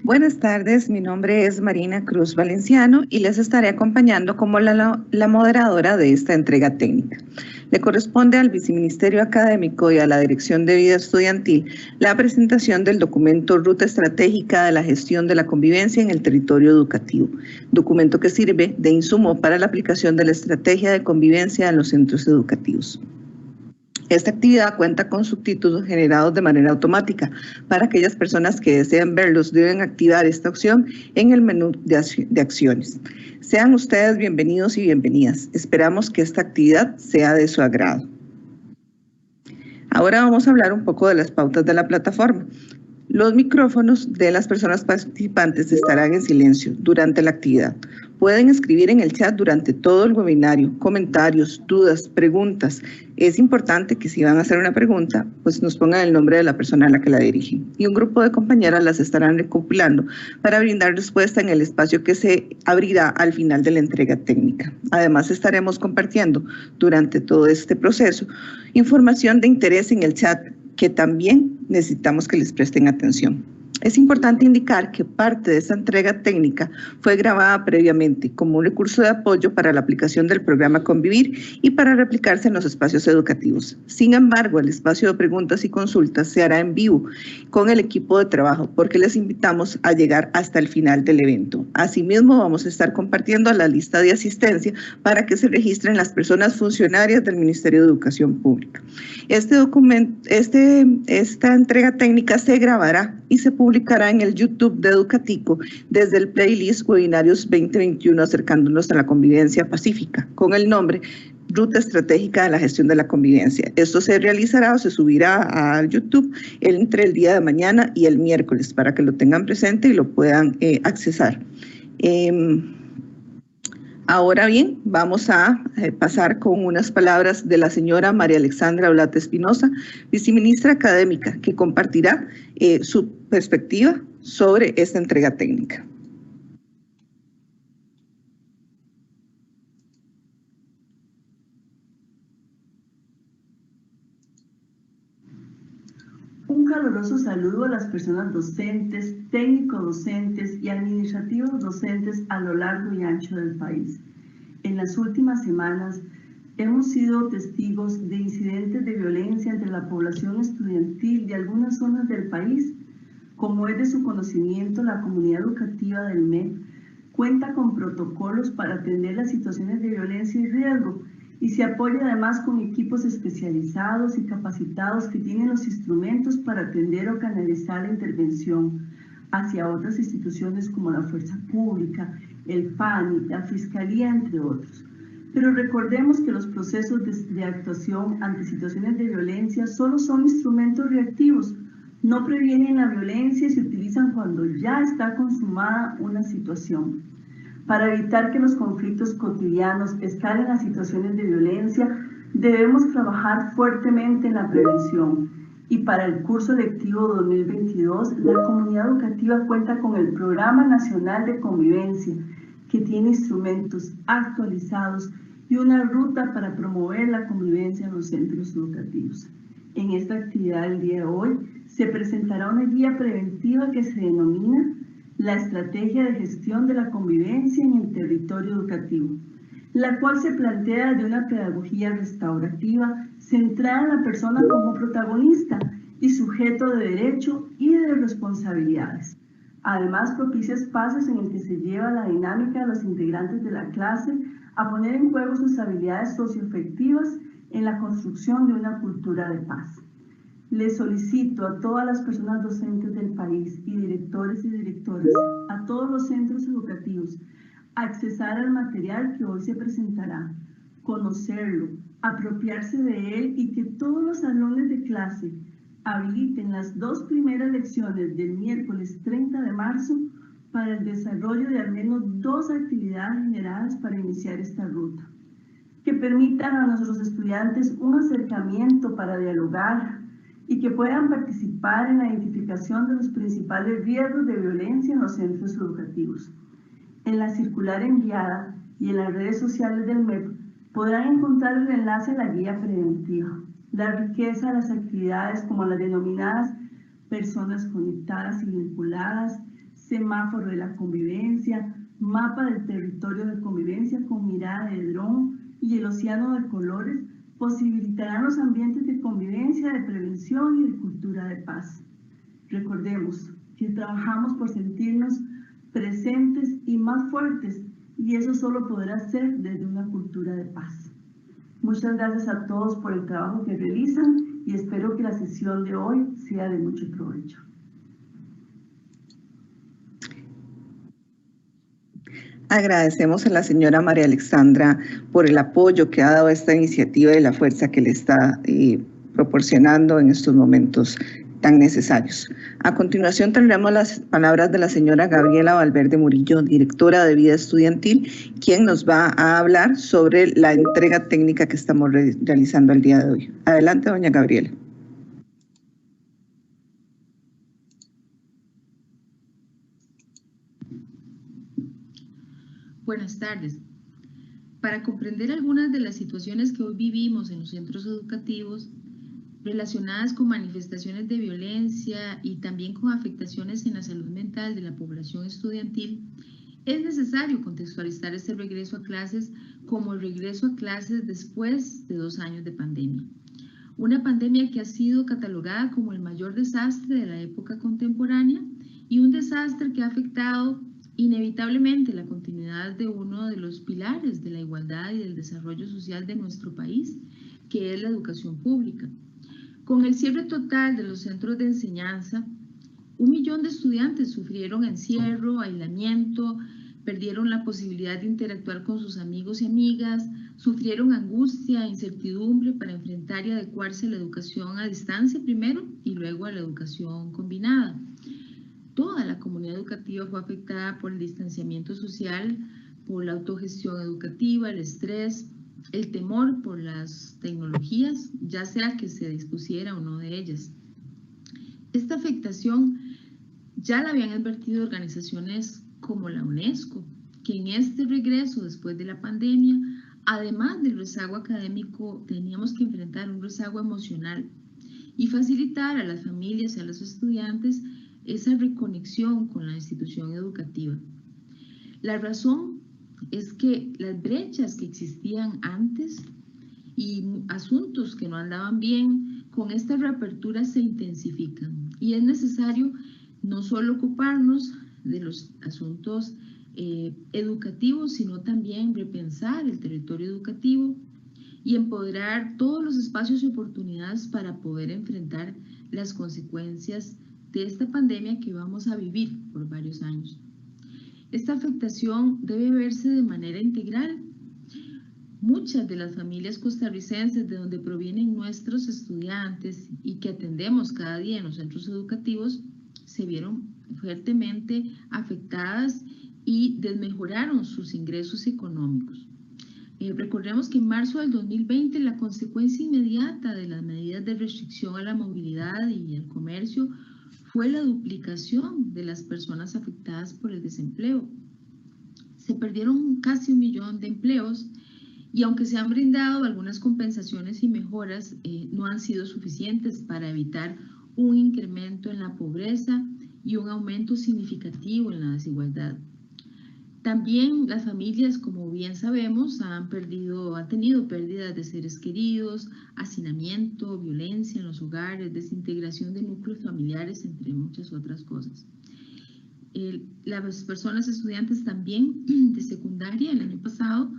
Buenas tardes, mi nombre es Marina Cruz Valenciano y les estaré acompañando como la moderadora de esta entrega técnica. Le corresponde al Viceministerio Académico y a la Dirección de Vida Estudiantil la presentación del documento Ruta Estratégica de la Gestión de la Convivencia en el Territorio Educativo, documento que sirve de insumo para la aplicación de la estrategia de convivencia en los centros educativos. Esta actividad cuenta con subtítulos generados de manera automática. Para aquellas personas que desean verlos, deben activar esta opción en el menú de acciones. Sean ustedes bienvenidos y bienvenidas. Esperamos que esta actividad sea de su agrado. Ahora vamos a hablar un poco de las pautas de la plataforma. Los micrófonos de las personas participantes estarán en silencio durante la actividad. Pueden escribir en el chat durante todo el webinario, comentarios, dudas, preguntas. Es importante que si van a hacer una pregunta, pues nos pongan el nombre de la persona a la que la dirigen. Y un grupo de compañeras las estarán recopilando para brindar respuesta en el espacio que se abrirá al final de la entrega técnica. Además, estaremos compartiendo durante todo este proceso información de interés en el chat que también necesitamos que les presten atención. Es importante indicar que parte de esta entrega técnica fue grabada previamente como un recurso de apoyo para la aplicación del programa Convivir y para replicarse en los espacios educativos. Sin embargo, el espacio de preguntas y consultas se hará en vivo con el equipo de trabajo porque les invitamos a llegar hasta el final del evento. Asimismo, vamos a estar compartiendo la lista de asistencia para que se registren las personas funcionarias del Ministerio de Educación Pública. Esta entrega técnica se grabará y se publicará en el YouTube de Educatico desde el playlist Webinarios 2021 acercándonos a la convivencia pacífica con el nombre Ruta Estratégica de la Gestión de la Convivencia. Esto se realizará o se subirá a YouTube entre el día de mañana y el miércoles para que lo tengan presente y lo puedan accesar. Ahora bien, vamos a pasar con unas palabras de la señora María Alexandra Olate Espinosa, viceministra académica, que compartirá su perspectiva sobre esta entrega técnica. Un caluroso saludo a las personas docentes, técnico-docentes y administrativos docentes a lo largo y ancho del país. En las últimas semanas hemos sido testigos de incidentes de violencia entre la población estudiantil de algunas zonas del país. Como es de su conocimiento, la comunidad educativa del MEP cuenta con protocolos para atender las situaciones de violencia y riesgo, y se apoya además con equipos especializados y capacitados que tienen los instrumentos para atender o canalizar la intervención hacia otras instituciones como la Fuerza Pública, el PANI, la Fiscalía, entre otros. Pero recordemos que los procesos de actuación ante situaciones de violencia solo son instrumentos reactivos, no previenen la violencia y se utilizan cuando ya está consumada una situación. Para evitar que los conflictos cotidianos escalen a situaciones de violencia, debemos trabajar fuertemente en la prevención. Y para el curso lectivo 2022, la comunidad educativa cuenta con el Programa Nacional de Convivencia, que tiene instrumentos actualizados y una ruta para promover la convivencia en los centros educativos. En esta actividad del día de hoy se presentará una guía preventiva que se denomina la Estrategia de Gestión de la Convivencia en el Territorio Educativo, la cual se plantea de una pedagogía restaurativa centrada en la persona como protagonista y sujeto de derecho y de responsabilidades. Además, propicia espacios en el que se lleva la dinámica de los integrantes de la clase a poner en juego sus habilidades socioafectivas en la construcción de una cultura de paz. Les solicito a todas las personas docentes del país y directores y directoras, a todos los centros educativos, accesar al material que hoy se presentará, conocerlo, apropiarse de él y que todos los salones de clase habiliten las 2 primeras lecciones del miércoles 30 de marzo para el desarrollo de al menos 2 actividades generadas para iniciar esta ruta, que permitan a nuestros estudiantes un acercamiento para dialogar y que puedan participar en la identificación de los principales riesgos de violencia en los centros educativos. En la circular enviada y en las redes sociales del MEP podrán encontrar el enlace a la guía preventiva, la riqueza de las actividades como las denominadas personas conectadas y vinculadas, semáforo de la convivencia, mapa del territorio de convivencia con mirada de dron y el océano de colores posibilitarán los ambientes de convivencia, de prevención y de cultura de paz. Recordemos que trabajamos por sentirnos presentes y más fuertes, y eso solo podrá ser desde una cultura de paz. Muchas gracias a todos por el trabajo que realizan y espero que la sesión de hoy sea de mucho provecho. Agradecemos a la señora María Alexandra por el apoyo que ha dado a esta iniciativa y la fuerza que le está proporcionando en estos momentos tan necesarios. A continuación tendremos las palabras de la señora Gabriela Valverde Murillo, directora de Vida Estudiantil, quien nos va a hablar sobre la entrega técnica que estamos realizando el día de hoy. Adelante, doña Gabriela. Buenas tardes. Para comprender algunas de las situaciones que hoy vivimos en los centros educativos, relacionadas con manifestaciones de violencia y también con afectaciones en la salud mental de la población estudiantil, es necesario contextualizar este regreso a clases como el regreso a clases después de 2 años de pandemia. Una pandemia que ha sido catalogada como el mayor desastre de la época contemporánea y un desastre que ha afectado inevitablemente la continuidad de uno de los pilares de la igualdad y del desarrollo social de nuestro país, que es la educación pública. Con el cierre total de los centros de enseñanza, 1 millón de estudiantes sufrieron encierro, aislamiento, perdieron la posibilidad de interactuar con sus amigos y amigas, sufrieron angustia e incertidumbre para enfrentar y adecuarse a la educación a distancia primero y luego a la educación combinada. Toda la comunidad educativa fue afectada por el distanciamiento social, por la autogestión educativa, el estrés, el temor por las tecnologías, ya sea que se dispusiera o no de ellas. Esta afectación ya la habían advertido organizaciones como la UNESCO, que en este regreso después de la pandemia, además del rezago académico, teníamos que enfrentar un rezago emocional y facilitar a las familias y a los estudiantes esa reconexión con la institución educativa. La razón es que las brechas que existían antes y asuntos que no andaban bien, con esta reapertura se intensifican y es necesario no solo ocuparnos de los asuntos educativos, sino también repensar el territorio educativo y empoderar todos los espacios y oportunidades para poder enfrentar las consecuencias de esta pandemia que vamos a vivir por varios años. Esta afectación debe verse de manera integral. Muchas de las familias costarricenses de donde provienen nuestros estudiantes y que atendemos cada día en los centros educativos se vieron fuertemente afectadas y desmejoraron sus ingresos económicos. Recordemos que en marzo del 2020 la consecuencia inmediata de las medidas de restricción a la movilidad y al comercio fue la duplicación de las personas afectadas por el desempleo. Se perdieron casi 1 millón de empleos y aunque se han brindado algunas compensaciones y mejoras, no han sido suficientes para evitar un incremento en la pobreza y un aumento significativo en la desigualdad. También las familias, como bien sabemos, han tenido pérdidas de seres queridos, hacinamiento, violencia en los hogares, desintegración de núcleos familiares, entre muchas otras cosas. Las personas estudiantes también de secundaria el año pasado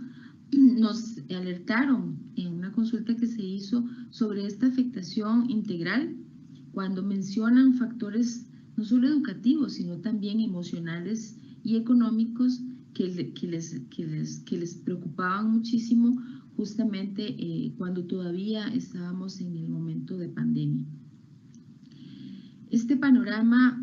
nos alertaron en una consulta que se hizo sobre esta afectación integral cuando mencionan factores no solo educativos, sino también emocionales y económicos que les preocupaban muchísimo justamente cuando todavía estábamos en el momento de pandemia. Este panorama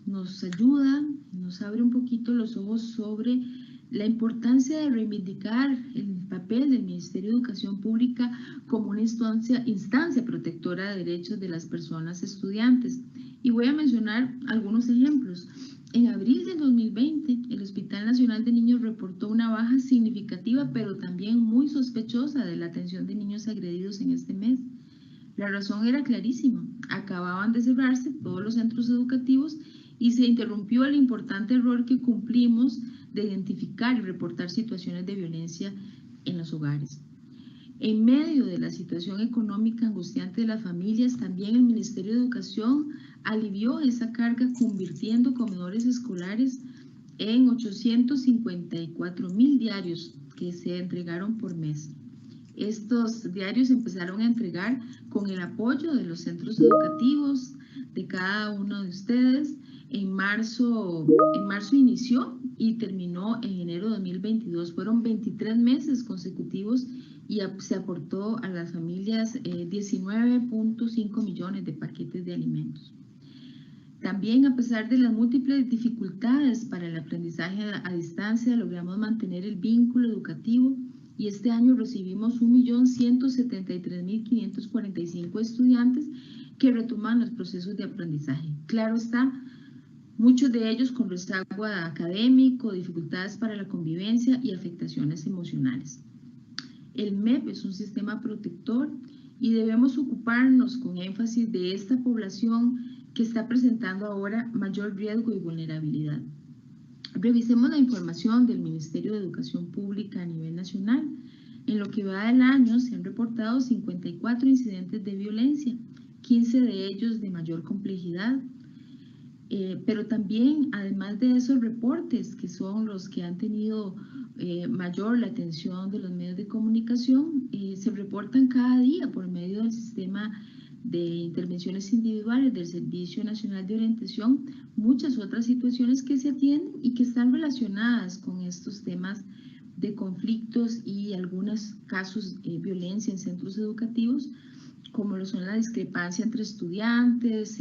nos ayuda, nos abre un poquito los ojos sobre la importancia de reivindicar el papel del Ministerio de Educación Pública como una instancia protectora de derechos de las personas estudiantes. Y voy a mencionar algunos ejemplos. En abril del 2020, el Hospital Nacional de Niños reportó una baja significativa, pero también muy sospechosa de la atención de niños agredidos en este mes. La razón era clarísima. Acababan de cerrarse todos los centros educativos y se interrumpió el importante rol que cumplimos de identificar y reportar situaciones de violencia en los hogares. En medio de la situación económica angustiante de las familias, también el Ministerio de Educación alivió esa carga convirtiendo comedores escolares en 854,000 diarios que se entregaron por mes. Estos diarios empezaron a entregar con el apoyo de los centros educativos de cada uno de ustedes. En marzo inició y terminó en enero de 2022. Fueron 23 meses consecutivos y se aportó a las familias 19.5 millones de paquetes de alimentos. También, a pesar de las múltiples dificultades para el aprendizaje a distancia, logramos mantener el vínculo educativo y este año recibimos 1.173.545 estudiantes que retoman los procesos de aprendizaje. Claro está, muchos de ellos con rezago académico, dificultades para la convivencia y afectaciones emocionales. El MEP es un sistema protector y debemos ocuparnos con énfasis de esta población que está presentando ahora mayor riesgo y vulnerabilidad. Revisemos la información del Ministerio de Educación Pública a nivel nacional. En lo que va del año se han reportado 54 incidentes de violencia, 15 de ellos de mayor complejidad. Pero también, además de esos reportes, que son los que han tenido mayor la atención de los medios de comunicación, se reportan cada día por medio del sistema de intervenciones individuales del Servicio Nacional de Orientación, muchas otras situaciones que se atienden y que están relacionadas con estos temas de conflictos y algunos casos de violencia en centros educativos, como lo son la discrepancia entre estudiantes,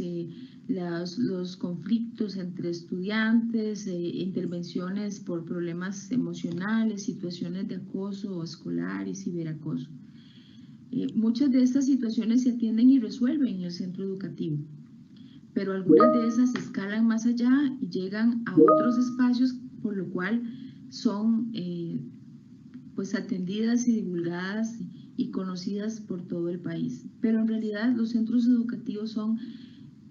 los conflictos entre estudiantes, intervenciones por problemas emocionales, situaciones de acoso escolar y ciberacoso. Muchas de estas situaciones se atienden y resuelven en el centro educativo, pero algunas de esas escalan más allá y llegan a otros espacios, por lo cual son pues atendidas y divulgadas y conocidas por todo el país. Pero en realidad los centros educativos son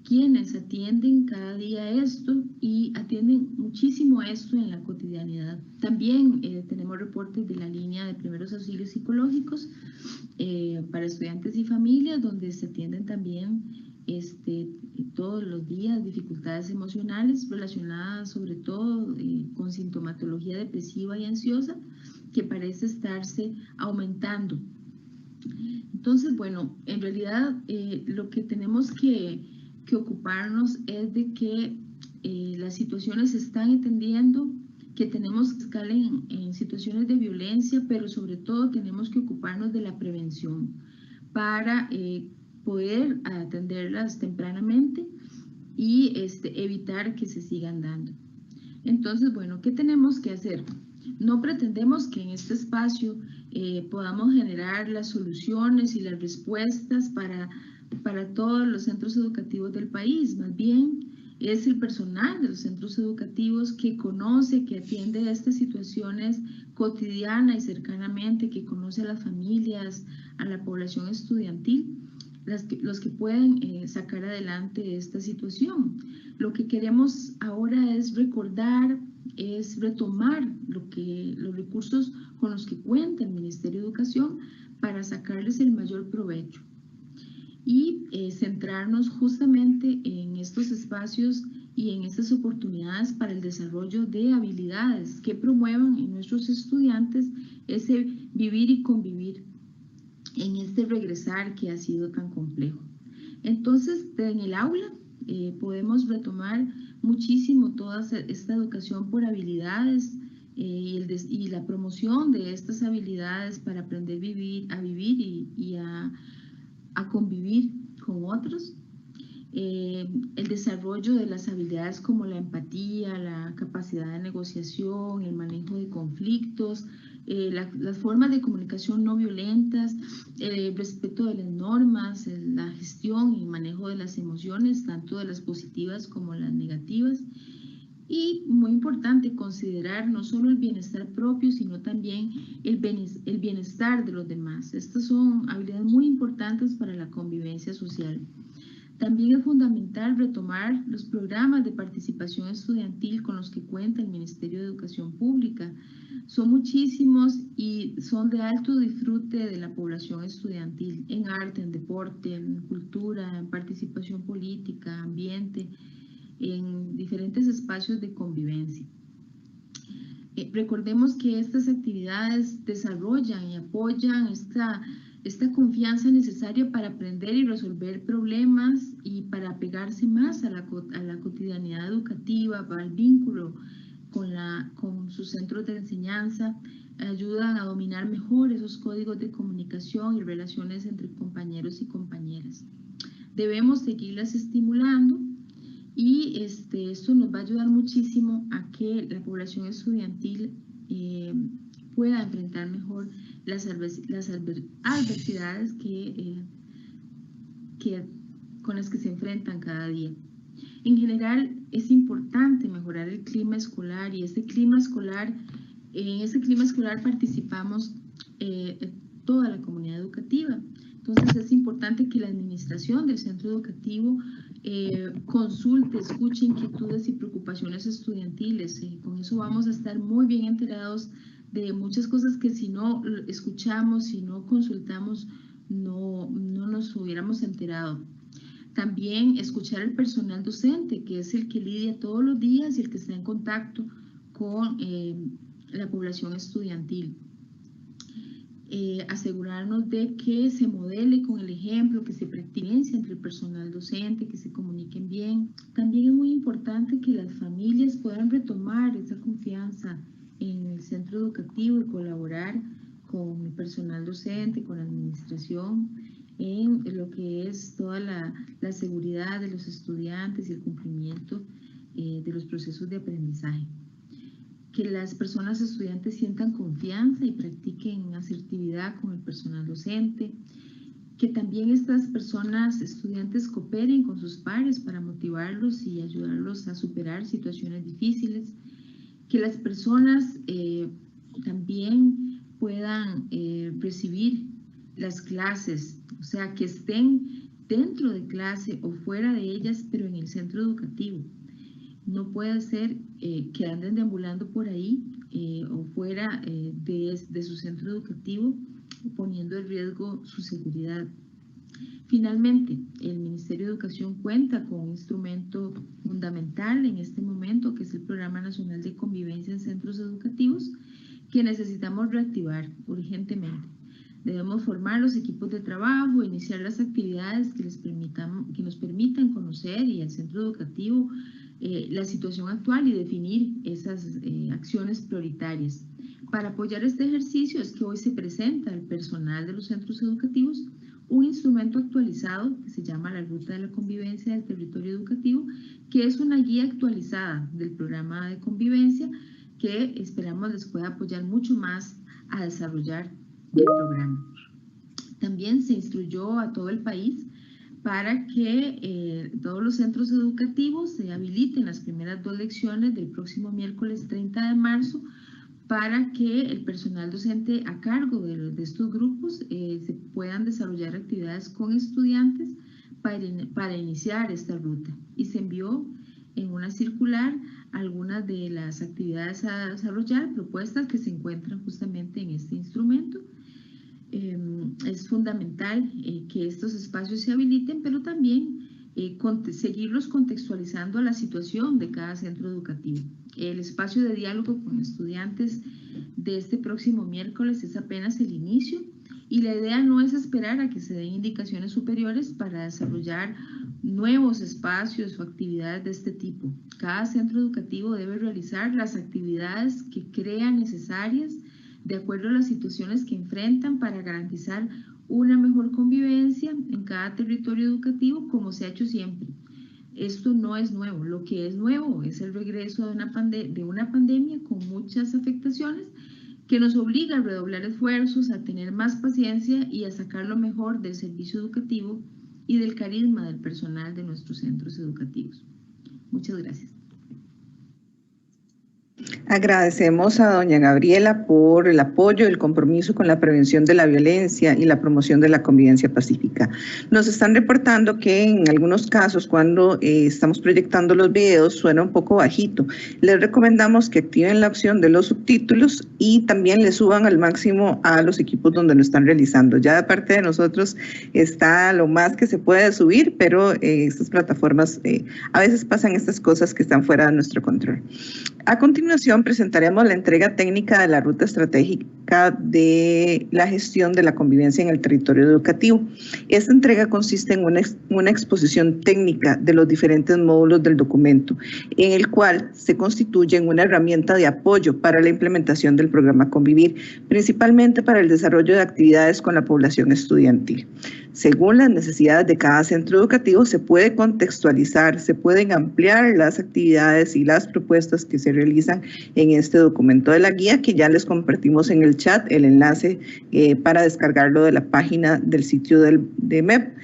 quienes atienden cada día esto y atienden muchísimo esto en la cotidianidad. También tenemos reportes de la línea de primeros auxilios psicológicos para estudiantes y familias, donde se atienden también todos los días dificultades emocionales relacionadas sobre todo con sintomatología depresiva y ansiosa, que parece estarse aumentando. Entonces, bueno, en realidad lo que tenemos que ocuparnos es de que las situaciones se están atendiendo, que tenemos que estar en situaciones de violencia, pero sobre todo tenemos que ocuparnos de la prevención para poder atenderlas tempranamente y evitar que se sigan dando. Entonces, bueno, ¿qué tenemos que hacer? No pretendemos que en este espacio podamos generar las soluciones y las respuestas para todos los centros educativos del país. Más bien, es el personal de los centros educativos que conoce, que atiende estas situaciones cotidiana y cercanamente, que conoce a las familias, a la población estudiantil, los que pueden sacar adelante esta situación. Lo que queremos ahora es recordar, es retomar los recursos con los que cuenta el Ministerio de Educación para sacarles el mayor provecho y centrarnos justamente en estos espacios y en estas oportunidades para el desarrollo de habilidades que promuevan en nuestros estudiantes ese vivir y convivir en este regresar que ha sido tan complejo. Entonces, en el aula podemos retomar muchísimo toda esta educación por habilidades y la promoción de estas habilidades para aprender a vivir y a convivir con otros. El desarrollo de las habilidades como la empatía, la capacidad de negociación, el manejo de conflictos, las formas de comunicación no violentas, el respeto de las normas, la gestión y manejo de las emociones, tanto de las positivas como las negativas. Y muy importante considerar no solo el bienestar propio, sino también el bienestar de los demás. Estas son habilidades muy importantes para la convivencia social. También es fundamental retomar los programas de participación estudiantil con los que cuenta el Ministerio de Educación Pública. Son muchísimos y son de alto disfrute de la población estudiantil en arte, en deporte, en cultura, en participación política, ambiente, en diferentes espacios de convivencia. Recordemos que estas actividades desarrollan y apoyan esta confianza necesaria para aprender y resolver problemas y para apegarse más a la cotidianidad educativa, al vínculo con sus centros de enseñanza, ayudan a dominar mejor esos códigos de comunicación y relaciones entre compañeros y compañeras. Debemos seguirlas estimulando y esto nos va a ayudar muchísimo a que la población estudiantil pueda enfrentar mejor las adversidades con las que se enfrentan cada día. En general, es importante mejorar el clima escolar y en ese clima escolar participamos toda la comunidad educativa. Entonces, es importante que la administración del centro educativo consulte, escuche inquietudes y preocupaciones estudiantiles. Con eso vamos a estar muy bien enterados de muchas cosas que si no escuchamos, si no consultamos, no nos hubiéramos enterado. También escuchar al personal docente, que es el que lidia todos los días y el que está en contacto con la población estudiantil. Asegurarnos de que se modele con el ejemplo, que se pertinencia entre el personal docente, que se comuniquen bien. También es muy importante que las familias puedan retomar esa confianza en el centro educativo y colaborar con el personal docente, con la administración, en lo que es toda la seguridad de los estudiantes y el cumplimiento de los procesos de aprendizaje. Que las personas estudiantes sientan confianza y practiquen asertividad con el personal docente, que también estas personas estudiantes cooperen con sus pares para motivarlos y ayudarlos a superar situaciones difíciles, que las personas también puedan recibir las clases, o sea, que estén dentro de clase o fuera de ellas, pero en el centro educativo. No puede ser que anden deambulando por ahí o fuera de su centro educativo, poniendo en riesgo su seguridad. Finalmente, el Ministerio de Educación cuenta con un instrumento fundamental en este momento, que es el Programa Nacional de Convivencia en Centros Educativos, que necesitamos reactivar urgentemente. Debemos formar los equipos de trabajo, iniciar las actividades que nos permitan conocer y al centro educativo la situación actual y definir esas acciones prioritarias. Para apoyar este ejercicio es que hoy se presenta al personal de los centros educativos un instrumento actualizado que se llama la Ruta de la Convivencia del Territorio Educativo, que es una guía actualizada del programa de convivencia que esperamos les pueda apoyar mucho más a desarrollar el programa. También se instruyó a todo el país para que todos los centros educativos se habiliten las primeras 2 lecciones del próximo miércoles 30 de marzo para que el personal docente a cargo de estos grupos se puedan desarrollar actividades con estudiantes para iniciar esta ruta. Y se envió en una circular algunas de las actividades a desarrollar, propuestas que se encuentran justamente en este instrumento. Es fundamental que estos espacios se habiliten, pero también seguirlos contextualizando a la situación de cada centro educativo. El espacio de diálogo con estudiantes de este próximo miércoles es apenas el inicio y la idea no es esperar a que se den indicaciones superiores para desarrollar nuevos espacios o actividades de este tipo. Cada centro educativo debe realizar las actividades que crea necesarias de acuerdo a las situaciones que enfrentan para garantizar una mejor convivencia en cada territorio educativo, como se ha hecho siempre. Esto no es nuevo, lo que es nuevo es el regreso de una pandemia con muchas afectaciones que nos obliga a redoblar esfuerzos, a tener más paciencia y a sacar lo mejor del servicio educativo y del carisma del personal de nuestros centros educativos. Muchas gracias. Agradecemos a doña Gabriela por el apoyo y el compromiso con la prevención de la violencia y la promoción de la convivencia pacífica. Nos están reportando que en algunos casos cuando estamos proyectando los videos suena un poco bajito. Les recomendamos que activen la opción de los subtítulos y también le suban al máximo a los equipos donde lo están realizando. Ya de parte de nosotros está lo más que se puede subir, pero estas plataformas a veces pasan estas cosas que están fuera de nuestro control. A continuación presentaremos la entrega técnica de la ruta estratégica de la gestión de la convivencia en el territorio educativo. Esta entrega consiste en una exposición técnica de los diferentes módulos del documento, en el cual se constituyen una herramienta de apoyo para la implementación del programa Convivir, principalmente para el desarrollo de actividades con la población estudiantil. Según las necesidades de cada centro educativo, se puede contextualizar, se pueden ampliar las actividades y las propuestas que se realizan en este documento de la guía, que ya les compartimos en el chat el enlace para descargarlo de la página del sitio de MEP.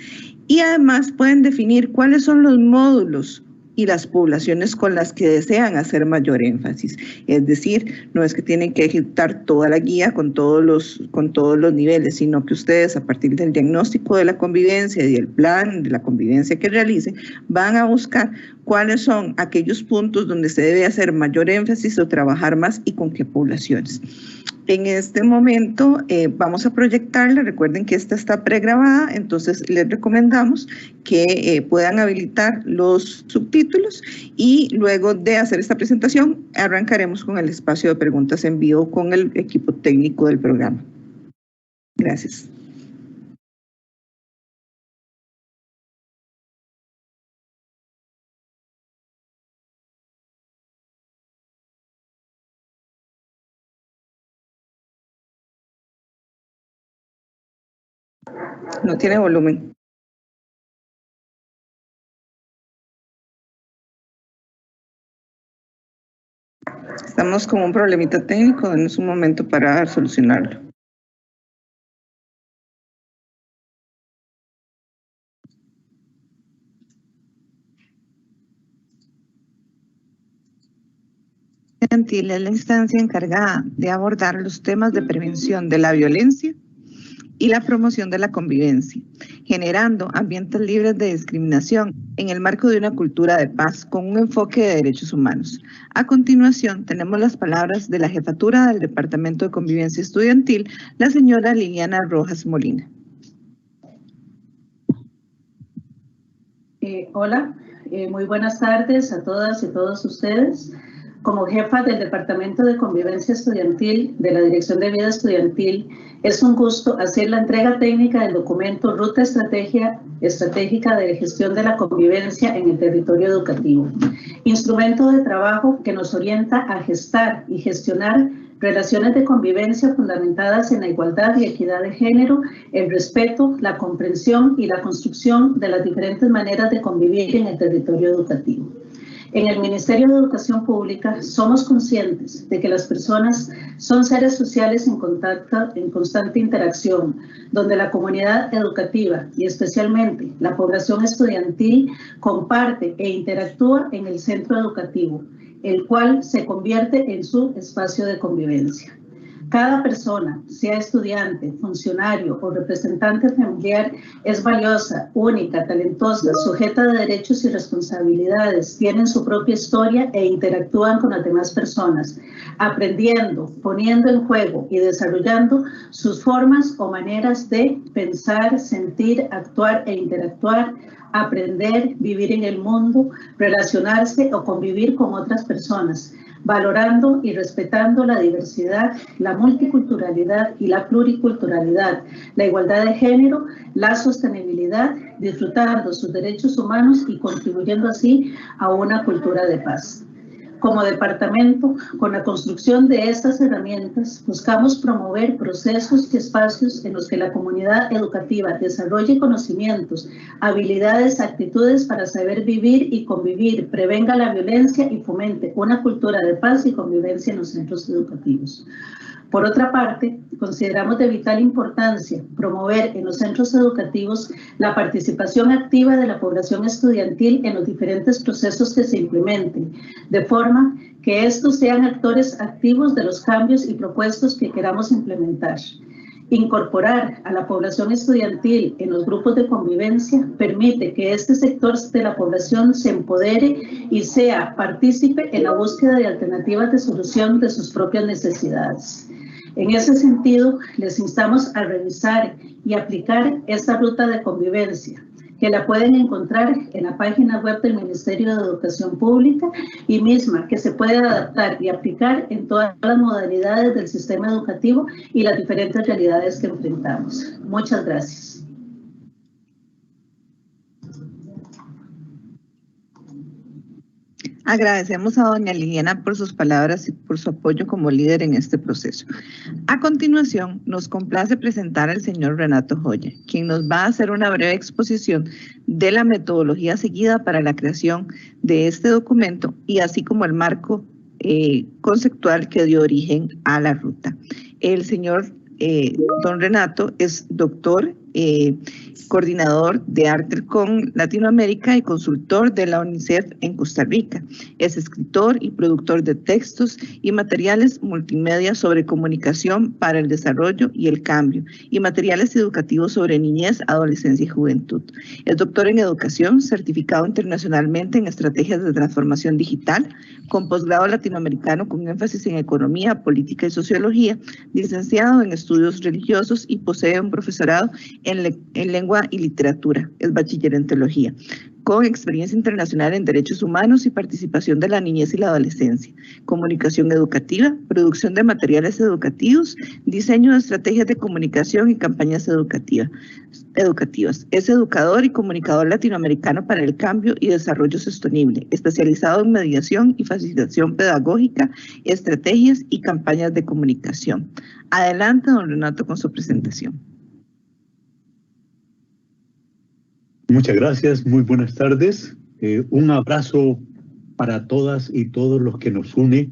Y además pueden definir cuáles son los módulos y las poblaciones con las que desean hacer mayor énfasis. Es decir, no es que tienen que ejecutar toda la guía con todos los niveles, sino que ustedes, a partir del diagnóstico de la convivencia y del plan de la convivencia que realicen, van a buscar cuáles son aquellos puntos donde se debe hacer mayor énfasis o trabajar más y con qué poblaciones. En este momento vamos a proyectarla. Recuerden que esta está pregrabada, entonces les recomendamos que puedan habilitar los subtítulos y luego de hacer esta presentación arrancaremos con el espacio de preguntas en vivo con el equipo técnico del programa. Gracias. No tiene volumen. Estamos con un problemita técnico, denos un momento para solucionarlo. Estudiantil es la instancia encargada de abordar los temas de prevención de la violencia y la promoción de la convivencia, generando ambientes libres de discriminación en el marco de una cultura de paz con un enfoque de derechos humanos. A continuación, tenemos las palabras de la jefatura del Departamento de Convivencia Estudiantil, la señora Liliana Rojas Molina. Hola, muy buenas tardes a todas y todos ustedes. Como jefa del Departamento de Convivencia Estudiantil de la Dirección de Vida Estudiantil, es un gusto hacer la entrega técnica del documento Ruta Estratégica de Gestión de la Convivencia en el Territorio Educativo, instrumento de trabajo que nos orienta a gestar y gestionar relaciones de convivencia fundamentadas en la igualdad y equidad de género, el respeto, la comprensión y la construcción de las diferentes maneras de convivir en el territorio educativo. En el Ministerio de Educación Pública somos conscientes de que las personas son seres sociales en constante interacción, donde la comunidad educativa y especialmente la población estudiantil comparte e interactúa en el centro educativo, el cual se convierte en su espacio de convivencia. Cada persona, sea estudiante, funcionario o representante familiar, es valiosa, única, talentosa, sujeta de derechos y responsabilidades, tienen su propia historia e interactúan con las demás personas, aprendiendo, poniendo en juego y desarrollando sus formas o maneras de pensar, sentir, actuar e interactuar, aprender, vivir en el mundo, relacionarse o convivir con otras personas, valorando y respetando la diversidad, la multiculturalidad y la pluriculturalidad, la igualdad de género, la sostenibilidad, disfrutando sus derechos humanos y contribuyendo así a una cultura de paz. Como departamento, con la construcción de estas herramientas, buscamos promover procesos y espacios en los que la comunidad educativa desarrolle conocimientos, habilidades, actitudes para saber vivir y convivir, prevenga la violencia y fomente una cultura de paz y convivencia en los centros educativos. Por otra parte, consideramos de vital importancia promover en los centros educativos la participación activa de la población estudiantil en los diferentes procesos que se implementen, de forma que estos sean actores activos de los cambios y propuestos que queramos implementar. Incorporar a la población estudiantil en los grupos de convivencia permite que este sector de la población se empodere y sea partícipe en la búsqueda de alternativas de solución de sus propias necesidades. En ese sentido, les instamos a revisar y aplicar esta ruta de convivencia, que la pueden encontrar en la página web del Ministerio de Educación Pública y misma que se puede adaptar y aplicar en todas las modalidades del sistema educativo y las diferentes realidades que enfrentamos. Muchas gracias. Agradecemos a doña Liliana por sus palabras y por su apoyo como líder en este proceso. A continuación, nos complace presentar al señor Renato Joya, quien nos va a hacer una breve exposición de la metodología seguida para la creación de este documento y así como el marco conceptual que dio origen a la ruta. El señor don Renato es doctor, coordinador de Artelcom Latinoamérica y consultor de la UNICEF en Costa Rica. Es escritor y productor de textos y materiales multimedia sobre comunicación para el desarrollo y el cambio y materiales educativos sobre niñez, adolescencia y juventud. Es doctor en educación, certificado internacionalmente en estrategias de transformación digital, con posgrado latinoamericano con énfasis en economía, política y sociología, licenciado en estudios religiosos y posee un profesorado en lengua y literatura, es bachiller en teología, con experiencia internacional en derechos humanos y participación de la niñez y la adolescencia, comunicación educativa, producción de materiales educativos, diseño de estrategias de comunicación y campañas educativas. Es educador y comunicador latinoamericano para el cambio y desarrollo sostenible, especializado en mediación y facilitación pedagógica, estrategias y campañas de comunicación. Adelante, don Renato, con su presentación. Muchas gracias, muy buenas tardes. Un abrazo para todas y todos los que nos une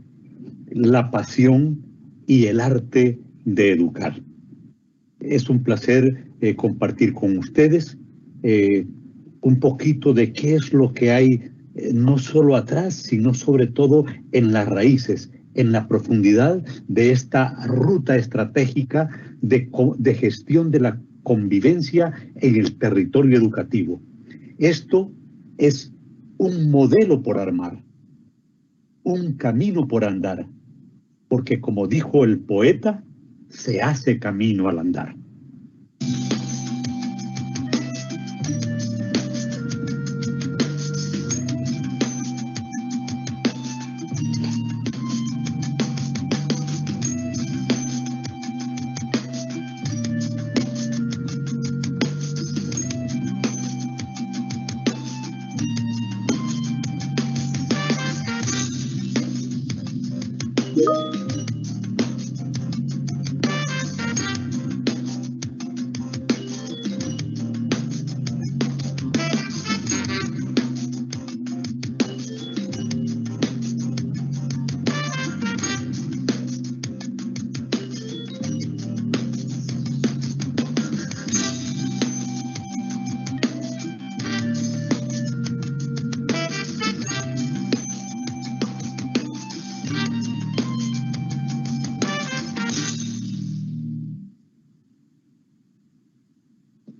la pasión y el arte de educar. Es un placer compartir con ustedes un poquito de qué es lo que hay no solo atrás, sino sobre todo en las raíces, en la profundidad de esta ruta estratégica de gestión de la convivencia en el territorio educativo. Esto es un modelo por armar, un camino por andar, porque como dijo el poeta, se hace camino al andar.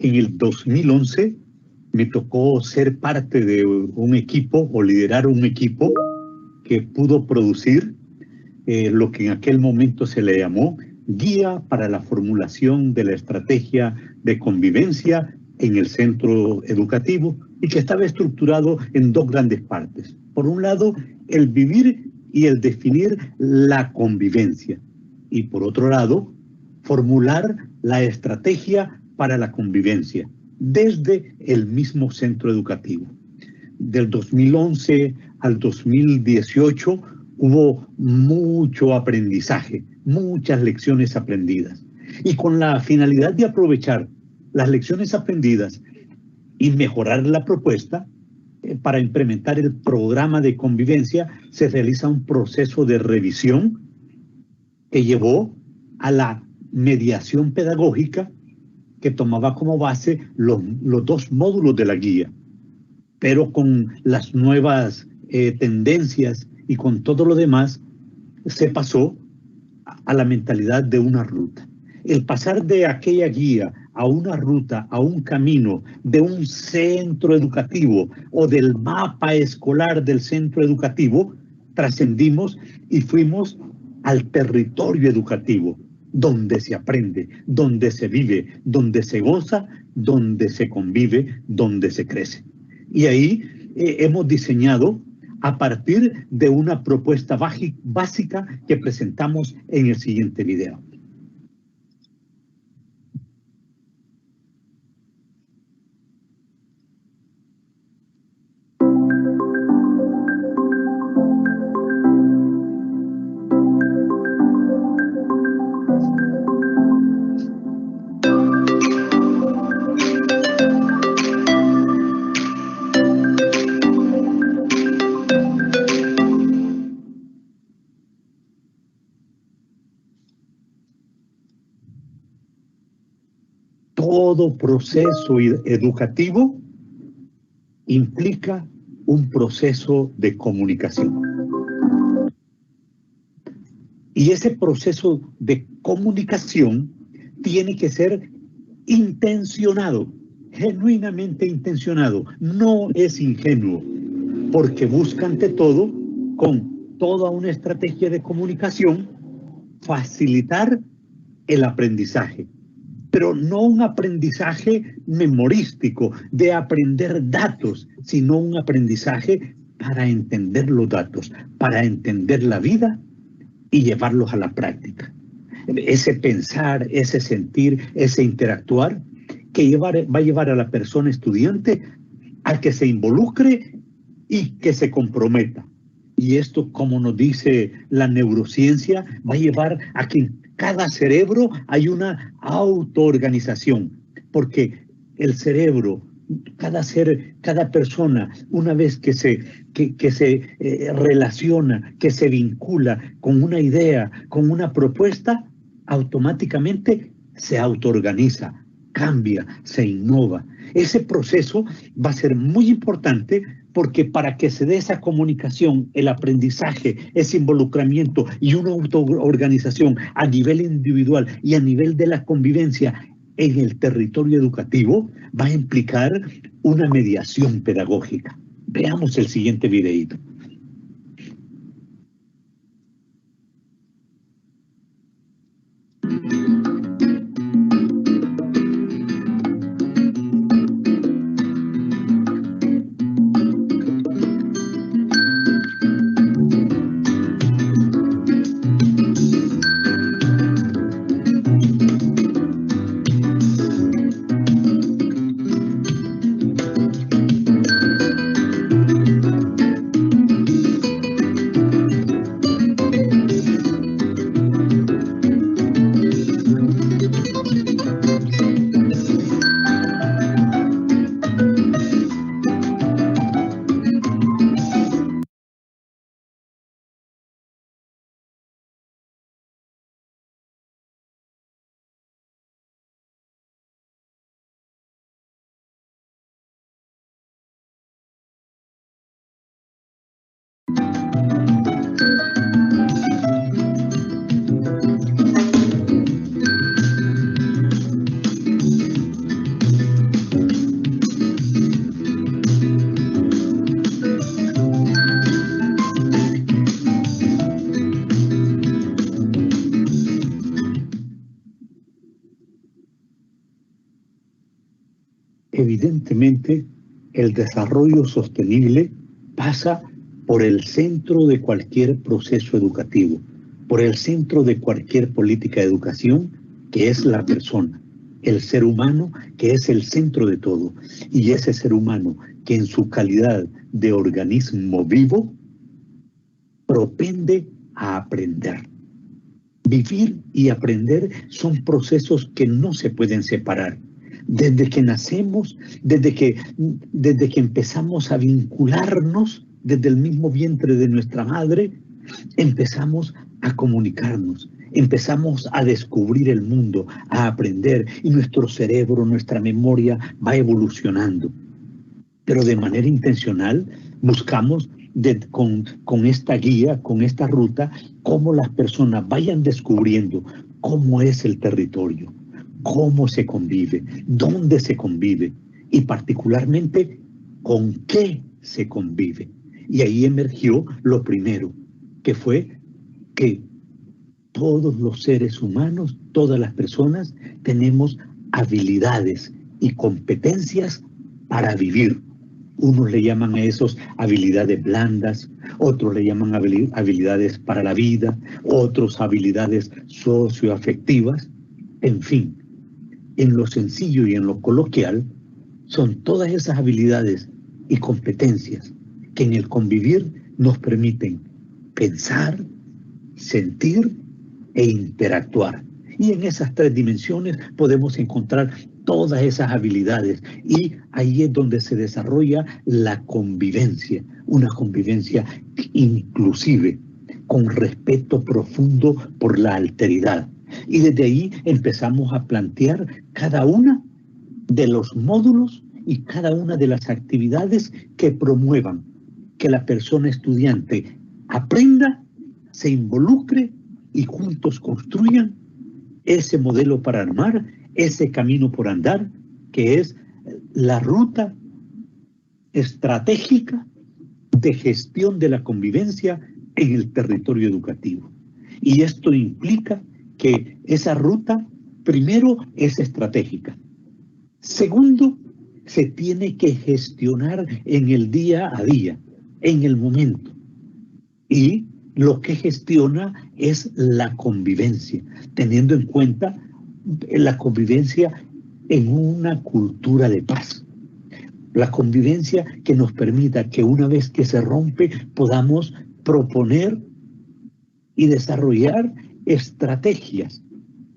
En el 2011 me tocó ser parte de un equipo o liderar un equipo que pudo producir lo que en aquel momento se le llamó Guía para la formulación de la estrategia de convivencia en el centro educativo y que estaba estructurado en dos grandes partes. Por un lado, el vivir y el definir la convivencia y por otro lado, formular la estrategia para la convivencia desde el mismo centro educativo. Del 2011 al 2018 hubo mucho aprendizaje, muchas lecciones aprendidas. Y con la finalidad de aprovechar las lecciones aprendidas y mejorar la propuesta, para implementar el programa de convivencia se realiza un proceso de revisión que llevó a la mediación pedagógica que tomaba como base los 2 módulos de la guía, pero con las nuevas tendencias y con todo lo demás se pasó a la mentalidad de una ruta. El pasar de aquella guía a una ruta, a un camino, de un centro educativo o del mapa escolar del centro educativo, trascendimos y fuimos al territorio educativo, donde se aprende, donde se vive, donde se goza, donde se convive, donde se crece. Y ahí hemos diseñado a partir de una propuesta básica que presentamos en el siguiente video. Todo proceso educativo implica un proceso de comunicación. Y ese proceso de comunicación tiene que ser intencionado, genuinamente intencionado. No es ingenuo, porque busca ante todo, con toda una estrategia de comunicación, facilitar el aprendizaje. Pero no un aprendizaje memorístico de aprender datos, sino un aprendizaje para entender los datos, para entender la vida y llevarlos a la práctica. Ese pensar, ese sentir, ese interactuar que va a llevar a la persona estudiante a que se involucre y que se comprometa. Y esto, como nos dice la neurociencia, va a llevar a que en cada cerebro hay una autoorganización, porque el cerebro, cada persona, una vez que se relaciona, que se vincula con una idea, con una propuesta, automáticamente se autoorganiza, cambia, se innova. Ese proceso va a ser muy importante porque para que se dé esa comunicación, el aprendizaje, ese involucramiento y una autoorganización a nivel individual y a nivel de la convivencia en el territorio educativo, va a implicar una mediación pedagógica. Veamos el siguiente videíto. Evidentemente, el desarrollo sostenible pasa por el centro de cualquier proceso educativo, por el centro de cualquier política de educación, que es la persona, el ser humano, que es el centro de todo. Y ese ser humano que en su calidad de organismo vivo propende a aprender. Vivir y aprender son procesos que no se pueden separar. Desde que nacemos, desde que empezamos a vincularnos desde el mismo vientre de nuestra madre, empezamos a comunicarnos, empezamos a descubrir el mundo, a aprender, y nuestro cerebro, nuestra memoria va evolucionando. Pero de manera intencional buscamos con esta guía, con esta ruta, cómo las personas vayan descubriendo cómo es el territorio, cómo se convive, dónde se convive y particularmente con qué se convive. Y ahí emergió lo primero, que fue que todos los seres humanos, todas las personas, tenemos habilidades y competencias para vivir. Unos le llaman a esos habilidades blandas, otros le llaman habilidades para la vida, otros habilidades socioafectivas. En fin, en lo sencillo y en lo coloquial, son todas esas habilidades y competencias que en el convivir nos permiten pensar, sentir e interactuar. Y en esas tres dimensiones podemos encontrar todas esas habilidades y ahí es donde se desarrolla la convivencia, una convivencia inclusive, con respeto profundo por la alteridad. Y desde ahí empezamos a plantear cada una de los módulos y cada una de las actividades que promuevan que la persona estudiante aprenda, se involucre y juntos construyan ese modelo para armar, ese camino por andar, que es la ruta estratégica de gestión de la convivencia en el territorio educativo. Y esto implica que esa ruta, primero, es estratégica. Segundo, se tiene que gestionar en el día a día, en el momento. Y lo que gestiona es la convivencia, teniendo en cuenta la convivencia en una cultura de paz. La convivencia que nos permita que una vez que se rompe podamos proponer y desarrollar estrategias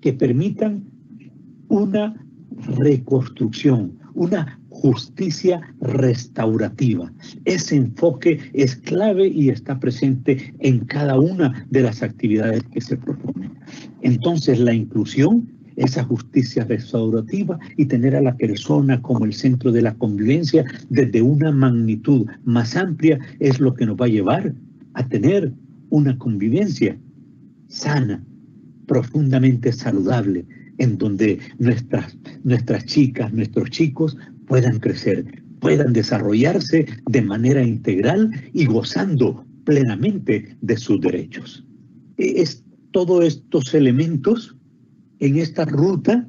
que permitan una reconstrucción, una justicia restaurativa. Ese enfoque es clave y está presente en cada una de las actividades que se proponen. Entonces, la inclusión, esa justicia restaurativa y tener a la persona como el centro de la convivencia desde una magnitud más amplia es lo que nos va a llevar a tener una convivencia sana, profundamente saludable, en donde nuestras chicas, nuestros chicos puedan crecer, puedan desarrollarse de manera integral y gozando plenamente de sus derechos. Es todos estos elementos en esta ruta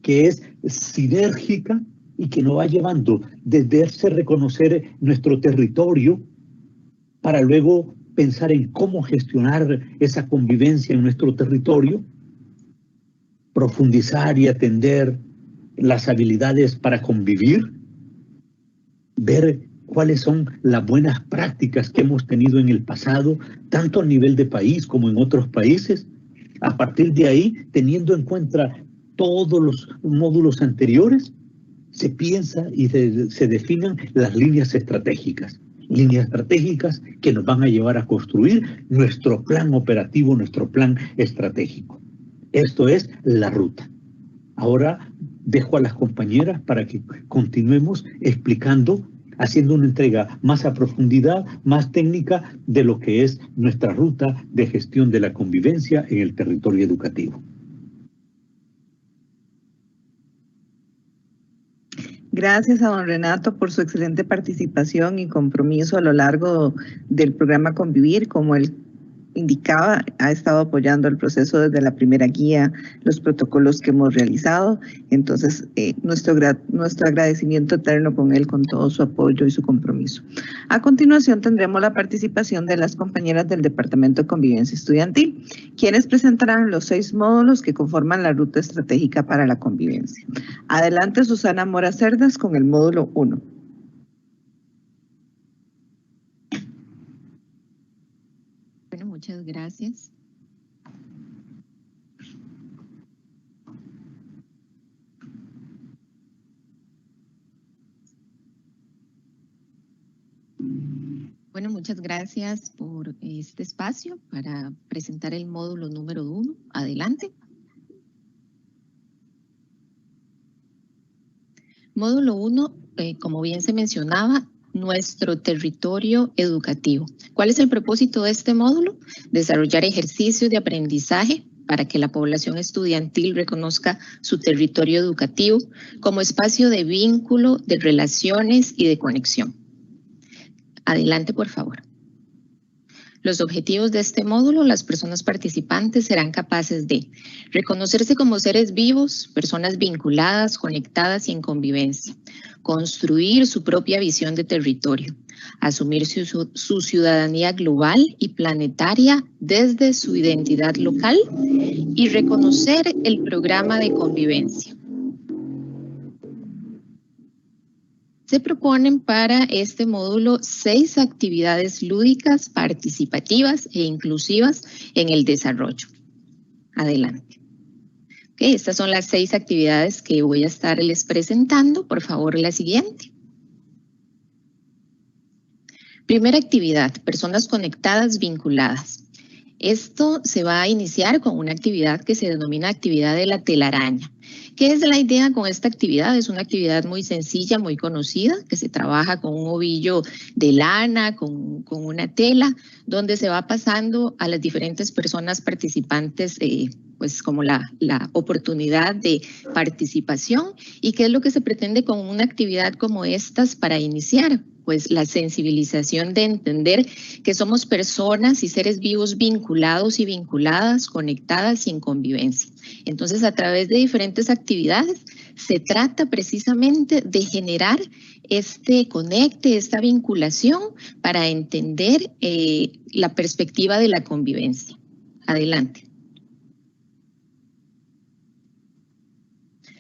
que es sinérgica y que nos va llevando desde ese reconocer nuestro territorio para luego pensar en cómo gestionar esa convivencia en nuestro territorio, profundizar y atender las habilidades para convivir, ver cuáles son las buenas prácticas que hemos tenido en el pasado, tanto a nivel de país como en otros países. A partir de ahí, teniendo en cuenta todos los módulos anteriores, se piensa y se definen las líneas estratégicas que nos van a llevar a construir nuestro plan operativo, nuestro plan estratégico. Esto es la ruta. Ahora dejo a las compañeras para que continuemos explicando, haciendo una entrega más a profundidad, más técnica de lo que es nuestra ruta de gestión de la convivencia en el territorio educativo. Gracias a don Renato por su excelente participación y compromiso a lo largo del programa Convivir. Como él indicaba, ha estado apoyando el proceso desde la primera guía, los protocolos que hemos realizado. Entonces, nuestro agradecimiento eterno con él, con todo su apoyo y su compromiso. A continuación, tendremos la participación de las compañeras del Departamento de Convivencia Estudiantil, quienes presentarán los 6 módulos que conforman la Ruta Estratégica para la Convivencia. Adelante, Susana Mora Cerdas, con el módulo 1. Bueno, muchas gracias. Bueno, muchas gracias por este espacio para presentar el módulo número 1. Adelante. Módulo 1, como bien se mencionaba, nuestro territorio educativo. ¿Cuál es el propósito de este módulo? Desarrollar ejercicios de aprendizaje para que la población estudiantil reconozca su territorio educativo como espacio de vínculo, de relaciones y de conexión. Adelante, por favor. Los objetivos de este módulo, las personas participantes serán capaces de reconocerse como seres vivos, personas vinculadas, conectadas y en convivencia, construir su propia visión de territorio, asumir su ciudadanía global y planetaria desde su identidad local y reconocer el programa de convivencia. Se proponen para este módulo 6 actividades lúdicas, participativas e inclusivas en el desarrollo. Adelante. Okay, estas son las 6 actividades que voy a estarles presentando. Por favor, la siguiente. Primera actividad, personas conectadas, vinculadas. Esto se va a iniciar con una actividad que se denomina actividad de la telaraña. ¿Qué es la idea con esta actividad? Es una actividad muy sencilla, muy conocida, que se trabaja con un ovillo de lana, con una tela, donde se va pasando a las diferentes personas participantes pues como la oportunidad de participación. ¿Y qué es lo que se pretende con una actividad como estas para iniciar? Pues la sensibilización de entender que somos personas y seres vivos vinculados y vinculadas, conectadas y en convivencia. Entonces, a través de diferentes actividades, se trata precisamente de generar este conecte, esta vinculación para entender la perspectiva de la convivencia. Adelante.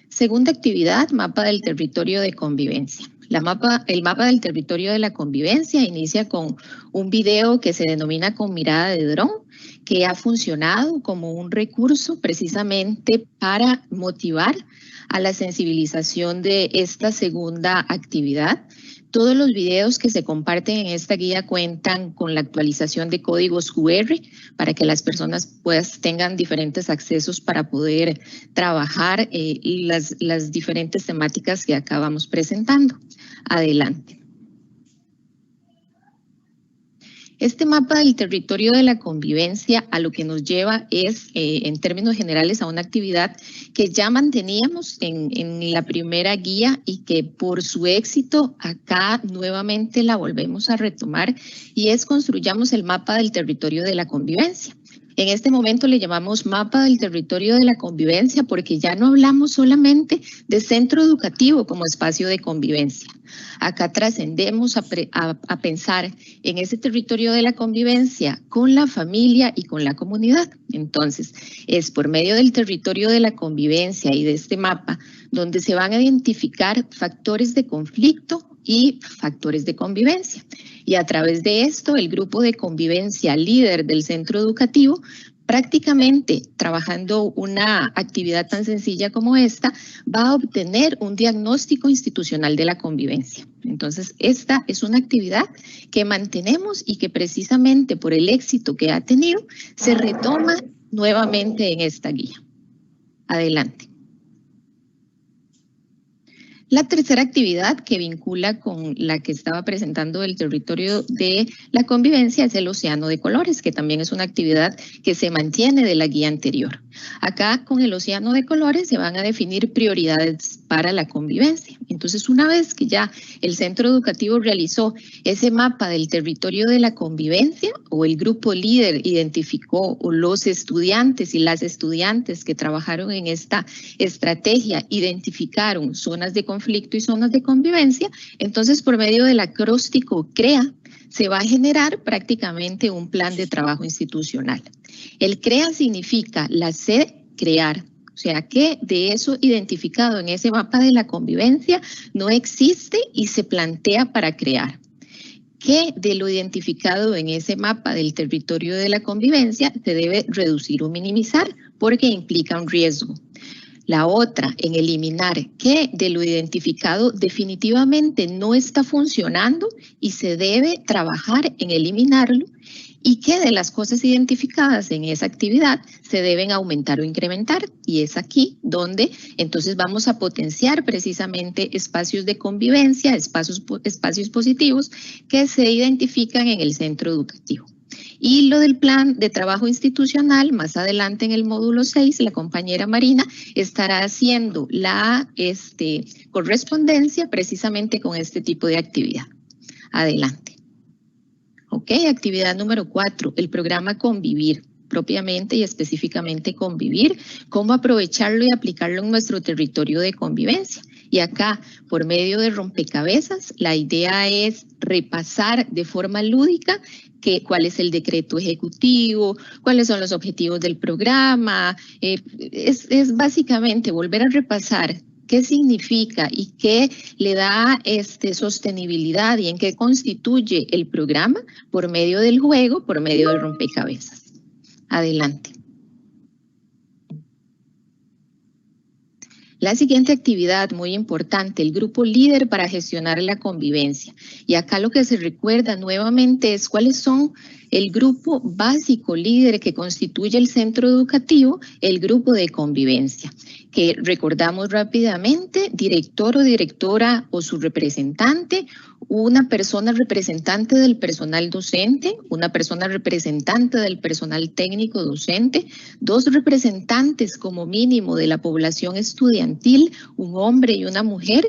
Segunda actividad, mapa del territorio de convivencia. El mapa del territorio de la convivencia inicia con un video que se denomina con mirada de dron, que ha funcionado como un recurso precisamente para motivar a la sensibilización de esta segunda actividad. Todos los videos que se comparten en esta guía cuentan con la actualización de códigos QR para que las personas pues tengan diferentes accesos para poder trabajar las diferentes temáticas que acabamos presentando. Adelante. Este mapa del territorio de la convivencia a lo que nos lleva es, en términos generales, a una actividad que ya manteníamos en la primera guía y que por su éxito acá nuevamente la volvemos a retomar y es construyamos el mapa del territorio de la convivencia. En este momento le llamamos mapa del territorio de la convivencia porque ya no hablamos solamente de centro educativo como espacio de convivencia. Acá trascendemos a pensar en ese territorio de la convivencia con la familia y con la comunidad. Entonces, es por medio del territorio de la convivencia y de este mapa donde se van a identificar factores de conflicto y factores de convivencia. Y a través de esto, el grupo de convivencia líder del centro educativo, prácticamente trabajando una actividad tan sencilla como esta, va a obtener un diagnóstico institucional de la convivencia. Entonces, esta es una actividad que mantenemos y que precisamente por el éxito que ha tenido, se retoma nuevamente en esta guía. Adelante. La tercera actividad que vincula con la que estaba presentando el territorio de la convivencia es el océano de colores, que también es una actividad que se mantiene de la guía anterior. Acá con el océano de colores se van a definir prioridades para la convivencia. Entonces, una vez que ya el centro educativo realizó ese mapa del territorio de la convivencia o el grupo líder identificó o los estudiantes y las estudiantes que trabajaron en esta estrategia identificaron zonas de conflicto y zonas de convivencia, entonces por medio del acróstico CREA se va a generar prácticamente un plan de trabajo institucional. El CREA significa la C, crear. O sea que de eso identificado en ese mapa de la convivencia no existe y se plantea para crear. Que de lo identificado en ese mapa del territorio de la convivencia se debe reducir o minimizar porque implica un riesgo. La otra, en eliminar qué de lo identificado definitivamente no está funcionando y se debe trabajar en eliminarlo, y qué de las cosas identificadas en esa actividad se deben aumentar o incrementar. Y es aquí donde entonces vamos a potenciar precisamente espacios de convivencia, espacios positivos que se identifican en el centro educativo. Y lo del plan de trabajo institucional, más adelante en el módulo 6, la compañera Marina estará haciendo la correspondencia precisamente con este tipo de actividad. Adelante. Ok, actividad número 4, el programa Convivir, propiamente y específicamente Convivir, cómo aprovecharlo y aplicarlo en nuestro territorio de convivencia. Y acá, por medio de rompecabezas, la idea es repasar de forma lúdica cuál es el decreto ejecutivo, cuáles son los objetivos del programa. Es básicamente volver a repasar qué significa y qué le da sostenibilidad y en qué constituye el programa por medio del juego, por medio de rompecabezas. Adelante. La siguiente actividad, muy importante, el grupo líder para gestionar la convivencia. Y acá lo que se recuerda nuevamente es cuáles son el grupo básico líder que constituye el centro educativo, el grupo de convivencia, que recordamos rápidamente, director o directora o su representante, una persona representante del personal docente, una persona representante del personal técnico docente, 2 representantes como mínimo de la población estudiantil, un hombre y una mujer,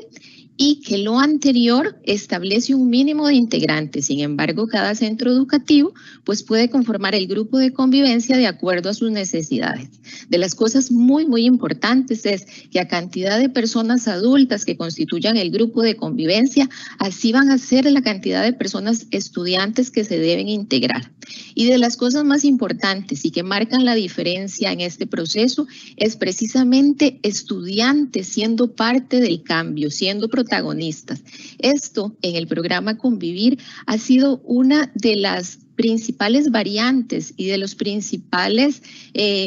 y que lo anterior establece un mínimo de integrantes. Sin embargo, cada centro educativo pues puede conformar el grupo de convivencia de acuerdo a sus necesidades. De las cosas muy importantes es que a cantidad de personas adultas que constituyan el grupo de convivencia, así van a ser la cantidad de personas estudiantes que se deben integrar. Y de las cosas más importantes y que marcan la diferencia en este proceso es precisamente estudiantes siendo parte del cambio, siendo protagonistas. Esto en el programa Convivir ha sido una de las principales variantes y de los principales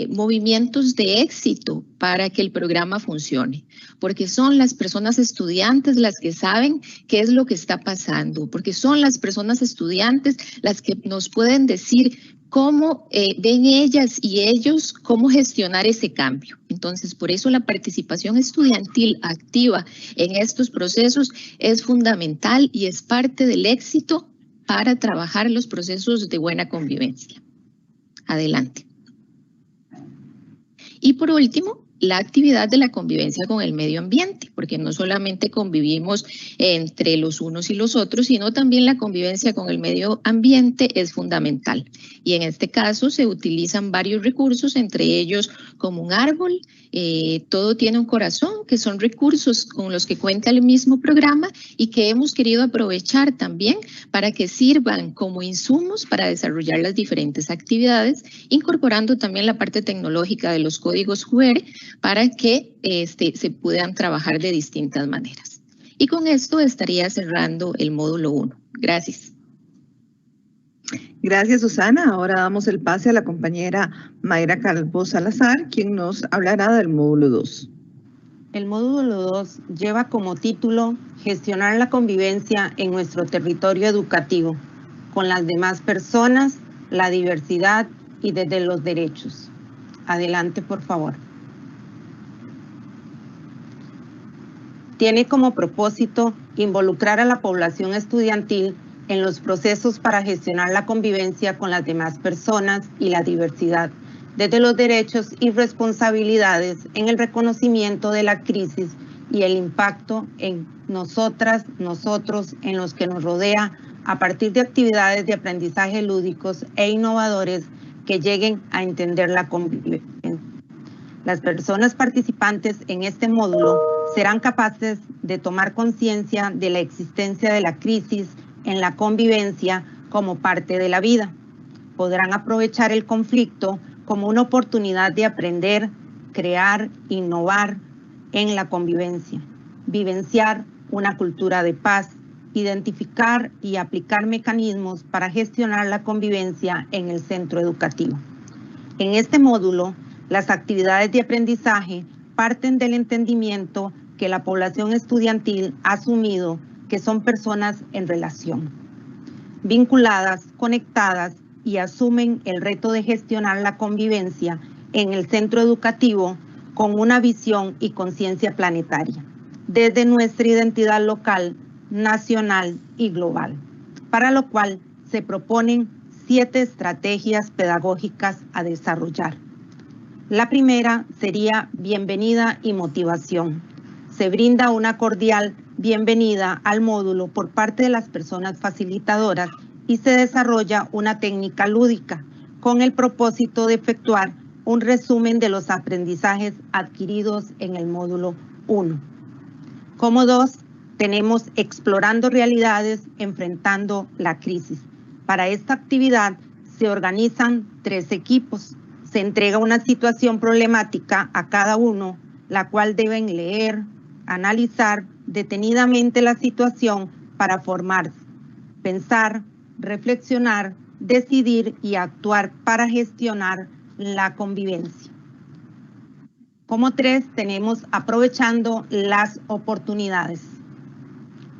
movimientos de éxito para que el programa funcione, porque son las personas estudiantes las que saben qué es lo que está pasando, porque son las personas estudiantes las que nos pueden decir cómo ven ellas y ellos cómo gestionar ese cambio. Entonces, por eso la participación estudiantil activa en estos procesos es fundamental y es parte del éxito para trabajar los procesos de buena convivencia. Adelante. Y por último, la actividad de la convivencia con el medio ambiente, porque no solamente convivimos entre los unos y los otros, sino también la convivencia con el medio ambiente es fundamental. Y en este caso se utilizan varios recursos, entre ellos como un árbol, todo tiene un corazón, que son recursos con los que cuenta el mismo programa y que hemos querido aprovechar también para que sirvan como insumos para desarrollar las diferentes actividades, incorporando también la parte tecnológica de los códigos QR para que se puedan trabajar de distintas maneras. Y con esto estaría cerrando el módulo 1. Gracias. Gracias, Susana. Ahora damos el pase a la compañera Mayra Calvo Salazar, quien nos hablará del módulo 2. El módulo 2 lleva como título Gestionar la convivencia en nuestro territorio educativo, con las demás personas, la diversidad y desde los derechos. Adelante, por favor. Tiene como propósito involucrar a la población estudiantil en los procesos para gestionar la convivencia con las demás personas y la diversidad, desde los derechos y responsabilidades en el reconocimiento de la crisis y el impacto en nosotras, nosotros, en los que nos rodea, a partir de actividades de aprendizaje lúdicos e innovadores que lleguen a entender la convivencia. Las personas participantes en este módulo serán capaces de tomar conciencia de la existencia de la crisis en la convivencia como parte de la vida. Podrán aprovechar el conflicto como una oportunidad de aprender, crear, innovar en la convivencia, vivenciar una cultura de paz, identificar y aplicar mecanismos para gestionar la convivencia en el centro educativo. En este módulo, las actividades de aprendizaje parten del entendimiento que la población estudiantil ha asumido que son personas en relación, vinculadas, conectadas y asumen el reto de gestionar la convivencia en el centro educativo con una visión y conciencia planetaria, desde nuestra identidad local, nacional y global, para lo cual se proponen 7 estrategias pedagógicas a desarrollar. La primera sería bienvenida y motivación. Se brinda una cordial bienvenida al módulo por parte de las personas facilitadoras y se desarrolla una técnica lúdica con el propósito de efectuar un resumen de los aprendizajes adquiridos en el módulo 1. Como 2, tenemos explorando realidades, enfrentando la crisis. Para esta actividad se organizan 3 equipos. Se entrega una situación problemática a cada uno, la cual deben leer, analizar detenidamente la situación para formarse, pensar, reflexionar, decidir y actuar para gestionar la convivencia. Como 3, tenemos aprovechando las oportunidades.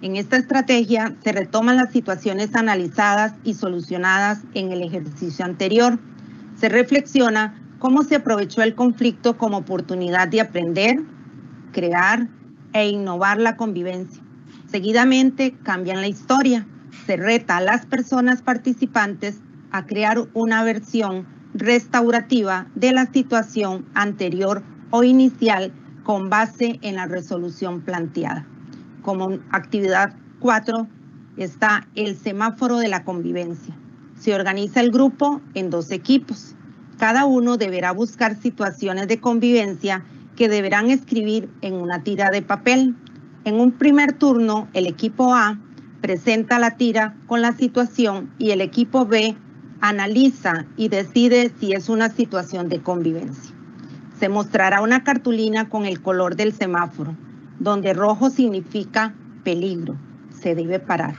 En esta estrategia se retoman las situaciones analizadas y solucionadas en el ejercicio anterior. Se reflexiona cómo se aprovechó el conflicto como oportunidad de aprender, crear e innovar la convivencia. Seguidamente cambian la historia. Se reta a las personas participantes a crear una versión restaurativa de la situación anterior o inicial con base en la resolución planteada. Como actividad 4 está el semáforo de la convivencia. Se organiza el grupo en 2 equipos. Cada uno deberá buscar situaciones de convivencia que deberán escribir en una tira de papel. En un primer turno, el equipo A presenta la tira con la situación y el equipo B analiza y decide si es una situación de convivencia. Se mostrará una cartulina con el color del semáforo, donde rojo significa peligro, se debe parar.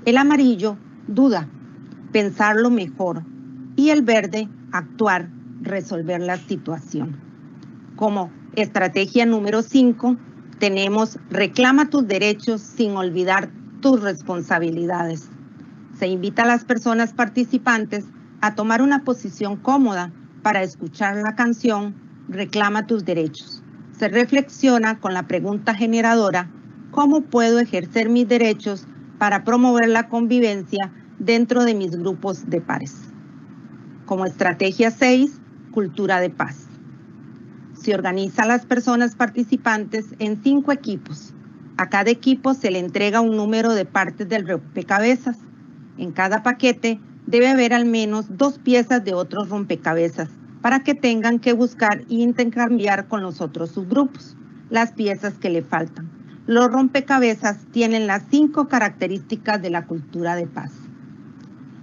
El amarillo, duda, pensarlo mejor. Y el verde, actuar, resolver la situación. Como estrategia número 5, tenemos reclama tus derechos sin olvidar tus responsabilidades. Se invita a las personas participantes a tomar una posición cómoda para escuchar la canción Reclama tus derechos. Se reflexiona con la pregunta generadora, ¿cómo puedo ejercer mis derechos para promover la convivencia dentro de mis grupos de pares? Como estrategia 6, cultura de paz. Se organiza a las personas participantes en 5 equipos. A cada equipo se le entrega un número de partes del rompecabezas. En cada paquete debe haber al menos 2 piezas de otros rompecabezas para que tengan que buscar e intercambiar con los otros subgrupos las piezas que le faltan. Los rompecabezas tienen las 5 características de la cultura de paz.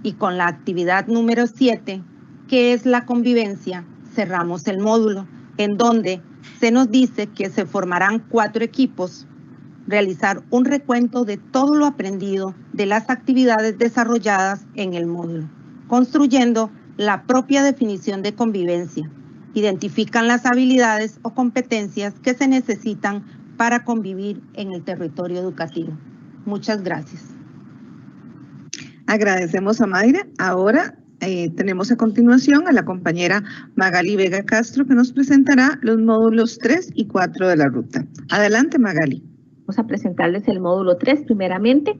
Y con la actividad número 7, que es la convivencia, cerramos el módulo, en donde se nos dice que se formarán 4 equipos, realizar un recuento de todo lo aprendido de las actividades desarrolladas en el módulo, construyendo la propia definición de convivencia. Identifican las habilidades o competencias que se necesitan para convivir en el territorio educativo. Muchas gracias. Agradecemos a Mayra. Ahora tenemos a continuación a la compañera Magali Vega Castro, que nos presentará los módulos 3 y 4 de la ruta. Adelante, Magali. Vamos a presentarles el módulo 3 primeramente,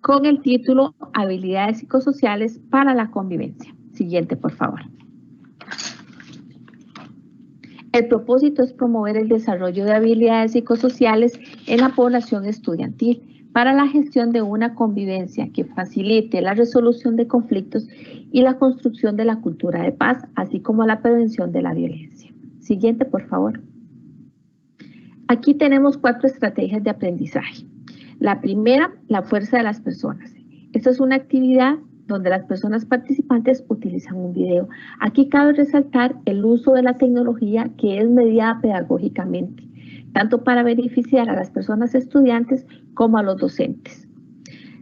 con el título Habilidades psicosociales para la convivencia. Siguiente, por favor. El propósito es promover el desarrollo de habilidades psicosociales en la población estudiantil para la gestión de una convivencia que facilite la resolución de conflictos y la construcción de la cultura de paz, así como la prevención de la violencia. Siguiente, por favor. Aquí tenemos 4 estrategias de aprendizaje. La primera, la fuerza de las personas. Esta es una actividad donde las personas participantes utilizan un video. Aquí cabe resaltar el uso de la tecnología que es mediada pedagógicamente, tanto para beneficiar a las personas estudiantes como a los docentes.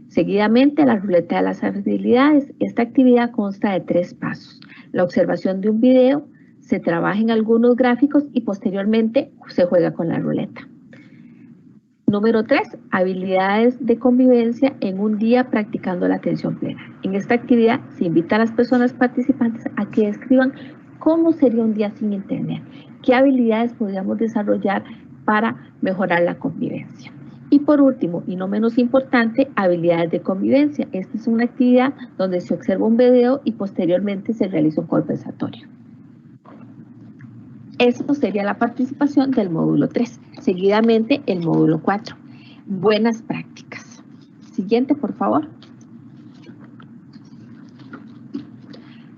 Seguidamente, la ruleta de las habilidades. Esta actividad consta de 3 pasos. La observación de un video, Se trabaja en algunos gráficos y posteriormente se juega con la ruleta. Número 3, habilidades de convivencia en un día practicando la atención plena. En esta actividad se invita a las personas participantes a que describan cómo sería un día sin internet, qué habilidades podríamos desarrollar para mejorar la convivencia. Y por último, y no menos importante, habilidades de convivencia. Esta es una actividad donde se observa un video y posteriormente se realiza un conversatorio. Eso sería la participación del módulo 3. Seguidamente, el módulo 4. Buenas prácticas. Siguiente, por favor.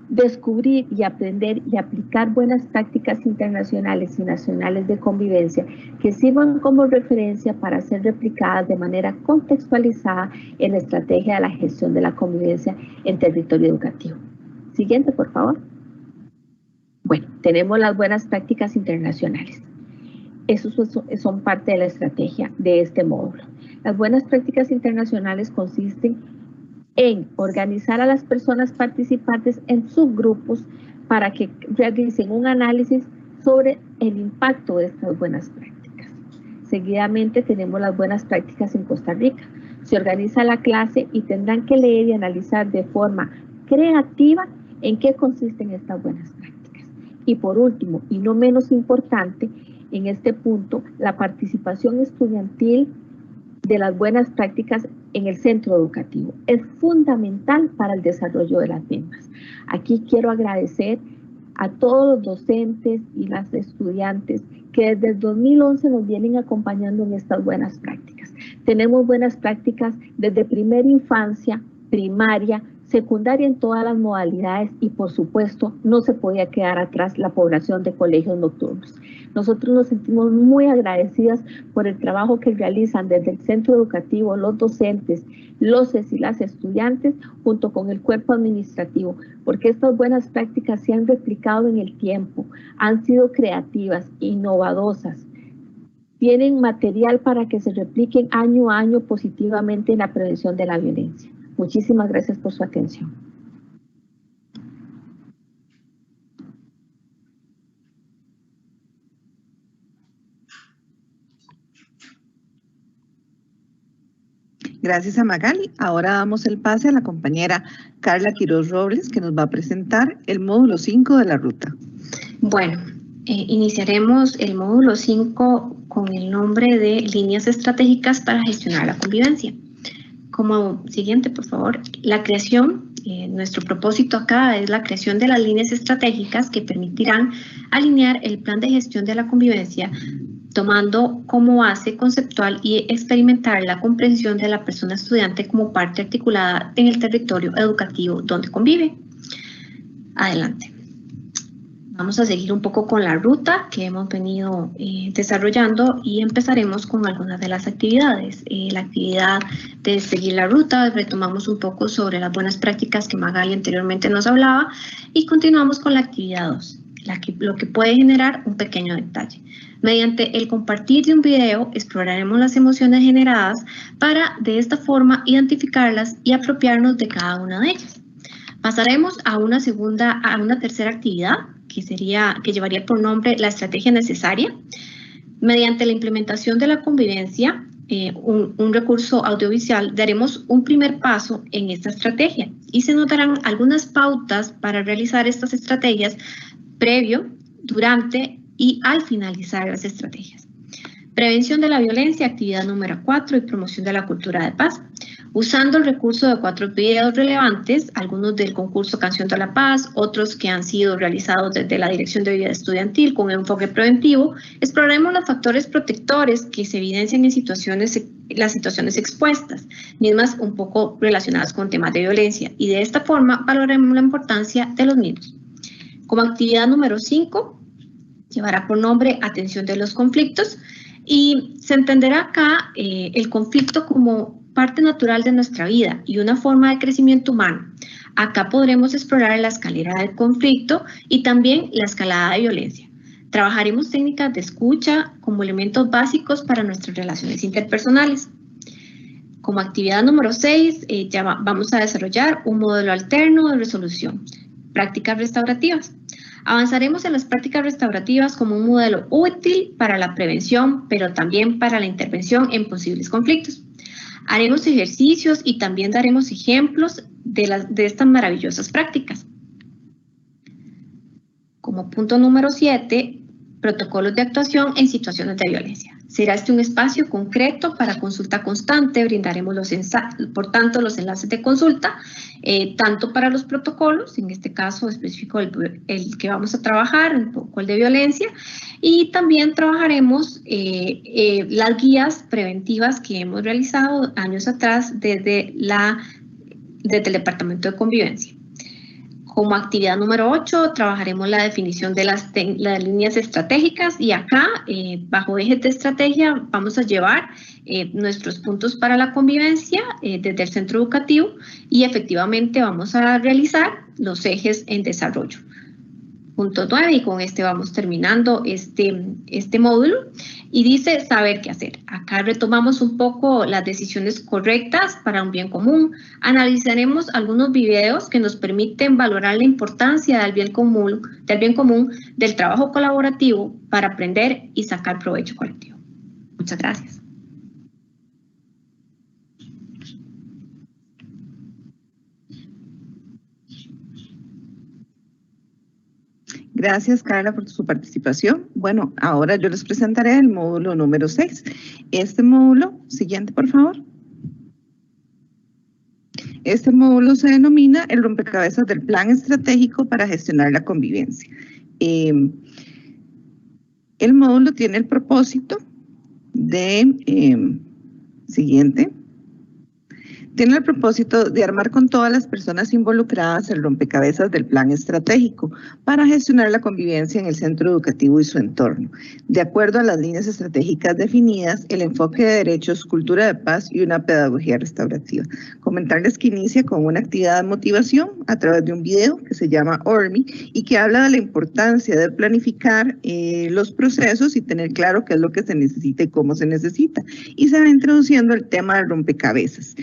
Descubrir y aprender y aplicar buenas prácticas internacionales y nacionales de convivencia que sirvan como referencia para ser replicadas de manera contextualizada en la estrategia de la gestión de la convivencia en territorio educativo. Siguiente, por favor. Bueno, tenemos las buenas prácticas internacionales. Esos son parte de la estrategia de este módulo. Las buenas prácticas internacionales consisten en organizar a las personas participantes en subgrupos para que realicen un análisis sobre el impacto de estas buenas prácticas. Seguidamente tenemos las buenas prácticas en Costa Rica. Se organiza la clase y tendrán que leer y analizar de forma creativa en qué consisten estas buenas prácticas. Y por último, y no menos importante, en este punto, la participación estudiantil de las buenas prácticas en el centro educativo. Es fundamental para el desarrollo de las mismas. Aquí quiero agradecer a todos los docentes y las estudiantes que desde el 2011 nos vienen acompañando en estas buenas prácticas. Tenemos buenas prácticas desde primera infancia, primaria, secundaria en todas las modalidades y por supuesto no se podía quedar atrás la población de colegios nocturnos. Nosotros nos sentimos muy agradecidas por el trabajo que realizan desde el centro educativo, los docentes, los y las estudiantes junto con el cuerpo administrativo, porque estas buenas prácticas se han replicado en el tiempo, han sido creativas, innovadoras, tienen material para que se repliquen año a año positivamente en la prevención de la violencia. Muchísimas gracias por su atención. Gracias a Magali. Ahora damos el pase a la compañera Carla Quiroz Robles, que nos va a presentar el módulo 5 de la ruta. Bueno, iniciaremos el módulo 5 con el nombre de líneas estratégicas para gestionar la convivencia. Como siguiente, por favor, la creación, nuestro propósito acá es la creación de las líneas estratégicas que permitirán alinear el plan de gestión de la convivencia, tomando como base conceptual y experimentar la comprensión de la persona estudiante como parte articulada en el territorio educativo donde convive. Adelante. Vamos a seguir un poco con la ruta que hemos venido desarrollando y empezaremos con algunas de las actividades. La actividad de seguir la ruta, retomamos un poco sobre las buenas prácticas que Magali anteriormente nos hablaba y continuamos con la actividad 2, lo que puede generar un pequeño detalle. Mediante el compartir de un video, exploraremos las emociones generadas para de esta forma identificarlas y apropiarnos de cada una de ellas. Pasaremos a una tercera actividad que llevaría por nombre la estrategia necesaria. Mediante la implementación de la convivencia, un recurso audiovisual, daremos un primer paso en esta estrategia y se notarán algunas pautas para realizar estas estrategias previo, durante y al finalizar las estrategias. Prevención de la violencia, actividad número 4 y promoción de la cultura de paz. Usando el recurso de 4 videos relevantes, algunos del concurso Canción de la Paz, otros que han sido realizados desde la Dirección de Vida Estudiantil con enfoque preventivo, exploraremos los factores protectores que se evidencian en las situaciones expuestas, mismas un poco relacionadas con temas de violencia, y de esta forma valoraremos la importancia de los mismos. Como actividad número 5, llevará por nombre Atención de los conflictos, y se entenderá acá el conflicto como parte natural de nuestra vida y una forma de crecimiento humano. Acá podremos explorar la escalera del conflicto y también la escalada de violencia. Trabajaremos técnicas de escucha como elementos básicos para nuestras relaciones interpersonales. Como actividad número 6, vamos a desarrollar un modelo alterno de resolución, prácticas restaurativas. Avanzaremos en las prácticas restaurativas como un modelo útil para la prevención, pero también para la intervención en posibles conflictos. Haremos ejercicios y también daremos ejemplos de estas maravillosas prácticas. Como punto número 7, protocolos de actuación en situaciones de violencia. Será este un espacio concreto para consulta constante. Brindaremos por tanto los enlaces de consulta, tanto para los protocolos, en este caso específico el que vamos a trabajar, un poco el de violencia, y también trabajaremos las guías preventivas que hemos realizado años atrás desde el Departamento de Convivencia. Como actividad número 8, trabajaremos la definición de las líneas estratégicas y acá, bajo ejes de estrategia, vamos a llevar nuestros puntos para la convivencia desde el centro educativo y efectivamente vamos a realizar los ejes en desarrollo. Punto 9, y con este vamos terminando este módulo, y dice saber qué hacer. Acá retomamos un poco las decisiones correctas para un bien común. Analizaremos algunos videos que nos permiten valorar la importancia del bien común del trabajo colaborativo para aprender y sacar provecho colectivo. Muchas gracias. Gracias, Carla, por su participación. Bueno, ahora yo les presentaré el módulo número 6. Este módulo, siguiente, por favor. Este módulo se denomina el rompecabezas del Plan Estratégico para Gestionar la Convivencia. El módulo tiene el propósito de, tiene el propósito de armar con todas las personas involucradas el rompecabezas del plan estratégico para gestionar la convivencia en el centro educativo y su entorno. De acuerdo a las líneas estratégicas definidas, el enfoque de derechos, cultura de paz y una pedagogía restaurativa. Comentarles que inicia con una actividad de motivación a través de un video que se llama ORMI y que habla de la importancia de planificar los procesos y tener claro qué es lo que se necesita y cómo se necesita. Y se va introduciendo el tema del rompecabezas.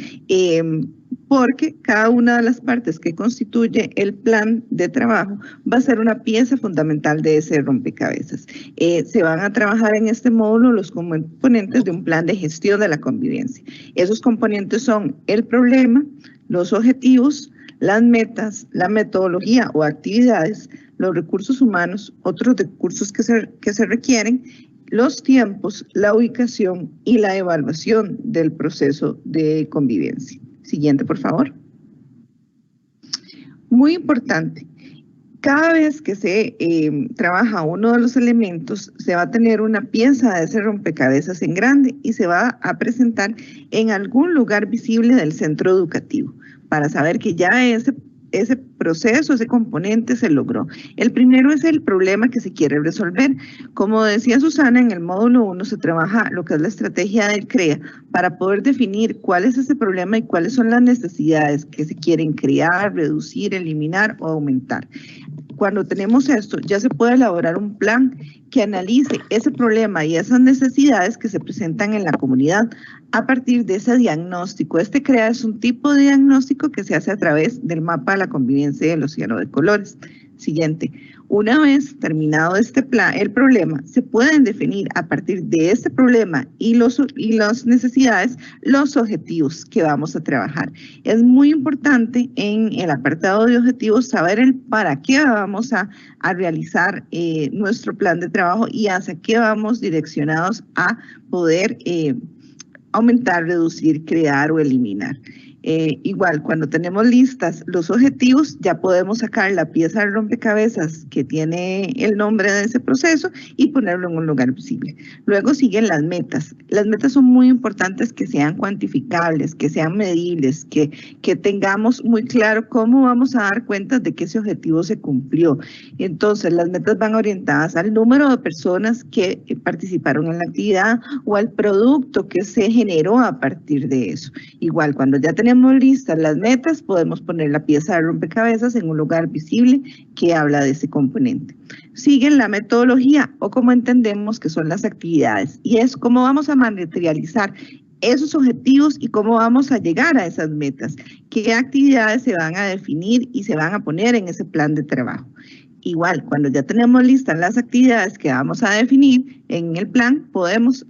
Porque cada una de las partes que constituye el plan de trabajo va a ser una pieza fundamental de ese rompecabezas. Se van a trabajar en este módulo los componentes de un plan de gestión de la convivencia. Esos componentes son el problema, los objetivos, las metas, la metodología o actividades, los recursos humanos, otros recursos que se requieren, los tiempos, la ubicación y la evaluación del proceso de convivencia. Siguiente, por favor. Muy importante, cada vez que se trabaja uno de los elementos, se va a tener una pieza de ese rompecabezas en grande y se va a presentar en algún lugar visible del centro educativo para saber que ya ese proceso, ese componente se logró. El primero es el problema que se quiere resolver. Como decía Susana, en el módulo 1 se trabaja lo que es la estrategia del CREA para poder definir cuál es ese problema y cuáles son las necesidades que se quieren crear, reducir, eliminar o aumentar. Cuando tenemos esto, ya se puede elaborar un plan que analice ese problema y esas necesidades que se presentan en la comunidad a partir de ese diagnóstico. Este CREA es un tipo de diagnóstico que se hace a través del mapa de la convivencia del océano de colores. Siguiente. Una vez terminado este plan, el problema, se pueden definir a partir de este problema y las necesidades, los objetivos que vamos a trabajar. Es muy importante en el apartado de objetivos saber el para qué vamos a realizar nuestro plan de trabajo y hacia qué vamos direccionados a poder aumentar, reducir, crear o eliminar. Igual, cuando tenemos listas los objetivos, ya podemos sacar la pieza del rompecabezas que tiene el nombre de ese proceso y ponerlo en un lugar visible. Luego siguen las metas. Las metas son muy importantes que sean cuantificables, que sean medibles, que tengamos muy claro cómo vamos a dar cuenta de que ese objetivo se cumplió. Entonces, las metas van orientadas al número de personas que participaron en la actividad o al producto que se generó a partir de eso. Igual, cuando ya tenemos listas las metas, podemos poner la pieza de rompecabezas en un lugar visible que habla de ese componente. Sigue la metodología o como entendemos que son las actividades y es cómo vamos a materializar esos objetivos y cómo vamos a llegar a esas metas, qué actividades se van a definir y se van a poner en ese plan de trabajo. Igual, cuando ya tenemos listas las actividades que vamos a definir en el plan, podemos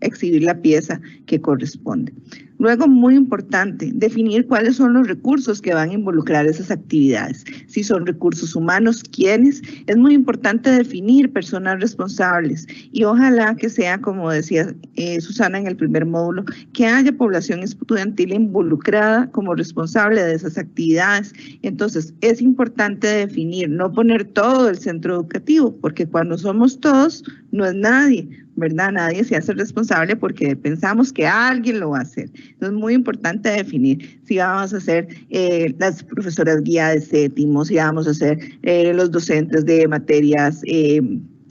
exhibir la pieza que corresponde. Luego, muy importante, definir cuáles son los recursos que van a involucrar esas actividades. Si son recursos humanos, ¿quiénes? Es muy importante definir personas responsables y ojalá que sea, como decía Susana en el primer módulo, que haya población estudiantil involucrada como responsable de esas actividades. Entonces, es importante definir, no poner todo el centro educativo, porque cuando somos todos, no es nadie, ¿verdad? Nadie se hace responsable porque pensamos que alguien lo va a hacer. Entonces, es muy importante definir si vamos a hacer las profesoras guía de séptimo, si vamos a hacer los docentes de materias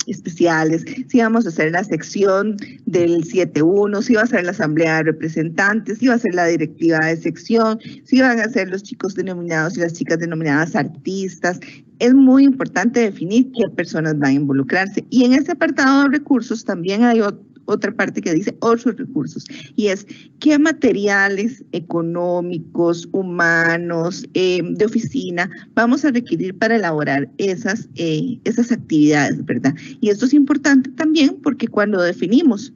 especiales, si vamos a hacer la sección del 7.1, si va a ser la asamblea de representantes, si va a ser la directiva de sección, si van a ser los chicos denominados y las chicas denominadas artistas. Es muy importante definir qué personas van a involucrarse. Y en ese apartado de recursos también hay otra parte que dice otros recursos, y es qué materiales económicos, humanos, de oficina vamos a requerir para elaborar esas actividades, ¿verdad? Y esto es importante también porque cuando definimos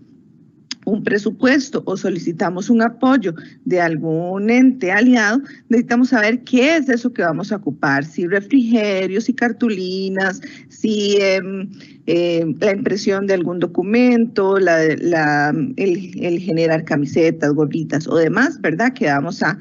un presupuesto o solicitamos un apoyo de algún ente aliado, necesitamos saber qué es eso que vamos a ocupar, si refrigerios, si cartulinas, si la impresión de algún documento, el generar camisetas, gorritas o demás, ¿verdad? Que vamos a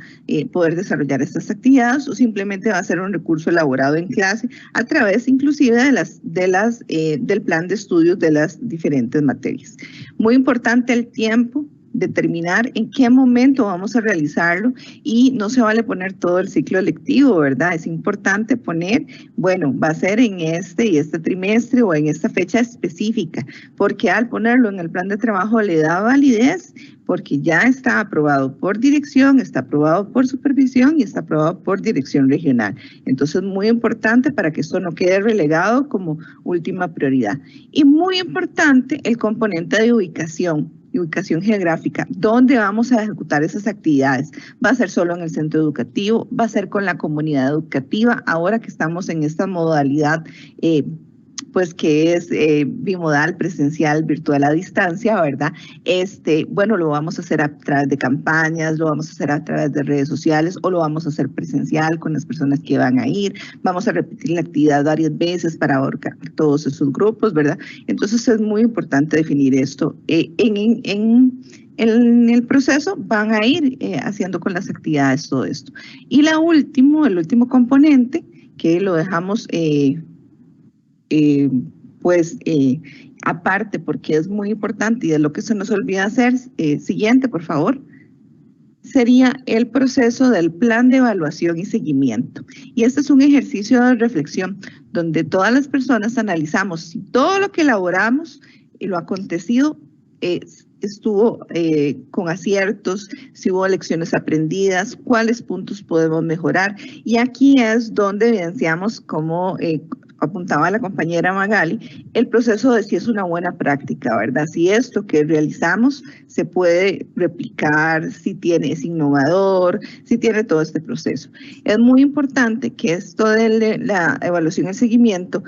poder desarrollar estas actividades, o simplemente va a ser un recurso elaborado en clase a través inclusive del plan de estudios de las diferentes materias. Muy importante el tiempo, determinar en qué momento vamos a realizarlo, y no se vale poner todo el ciclo lectivo, ¿verdad? Es importante poner, bueno, va a ser en este y este trimestre o en esta fecha específica, porque al ponerlo en el plan de trabajo le da validez, porque ya está aprobado por dirección, está aprobado por supervisión y está aprobado por dirección regional. Entonces, muy importante para que esto no quede relegado como última prioridad. Y muy importante el componente de ubicación geográfica, ¿dónde vamos a ejecutar esas actividades? ¿Va a ser solo en el centro educativo? ¿Va a ser con la comunidad educativa? Ahora que estamos en esta modalidad, pues que es bimodal, presencial, virtual a distancia, ¿verdad? Bueno, lo vamos a hacer a través de campañas, lo vamos a hacer a través de redes sociales, o lo vamos a hacer presencial con las personas que van a ir. Vamos a repetir la actividad varias veces para abarcar todos esos grupos, ¿verdad? Entonces es muy importante definir esto. En el proceso van a ir haciendo con las actividades todo esto. Y el último componente que lo dejamos aparte porque es muy importante y de lo que se nos olvida hacer, siguiente por favor, sería el proceso del plan de evaluación y seguimiento. Y este es un ejercicio de reflexión donde todas las personas analizamos si todo lo que elaboramos y lo acontecido estuvo con aciertos, si hubo lecciones aprendidas, cuáles puntos podemos mejorar. Y aquí es donde evidenciamos cómo apuntaba la compañera Magali, el proceso de si es una buena práctica, ¿verdad? Si esto que realizamos se puede replicar, si es innovador, si tiene todo este proceso. Es muy importante que esto de la evaluación y el seguimiento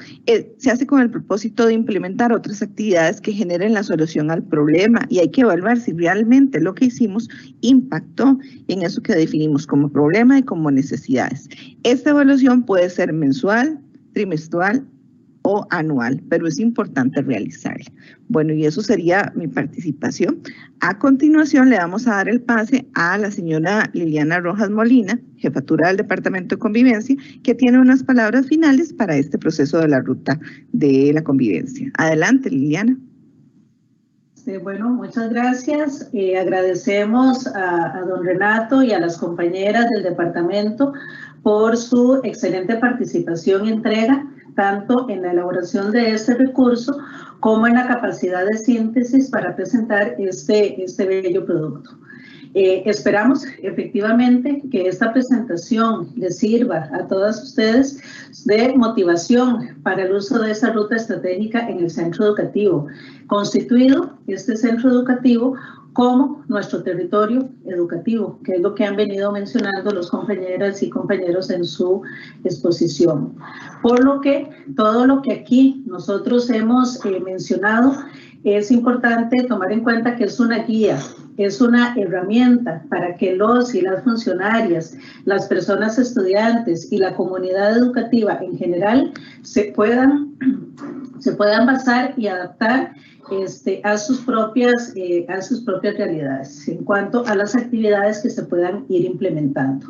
se hace con el propósito de implementar otras actividades que generen la solución al problema, y hay que evaluar si realmente lo que hicimos impactó en eso que definimos como problema y como necesidades. Esta evaluación puede ser mensual, trimestral o anual, pero es importante realizarla. Bueno, y eso sería mi participación. A continuación le vamos a dar el pase a la señora Liliana Rojas Molina, jefatura del Departamento de Convivencia, que tiene unas palabras finales para este proceso de la ruta de la convivencia. Adelante, Liliana. Bueno, muchas gracias. Agradecemos a don Renato y a las compañeras del departamento por su excelente participación y entrega, tanto en la elaboración de este recurso como en la capacidad de síntesis para presentar este bello producto. Esperamos efectivamente que esta presentación les sirva a todas ustedes de motivación para el uso de esta ruta estratégica en el centro educativo, constituido este centro educativo como nuestro territorio educativo, que es lo que han venido mencionando los compañeras y compañeros en su exposición. Por lo que todo lo que aquí nosotros hemos mencionado es importante tomar en cuenta que es una guía, es una herramienta para que los y las funcionarias, las personas estudiantes y la comunidad educativa en general se puedan basar y adaptar a sus propias realidades en cuanto a las actividades que se puedan ir implementando.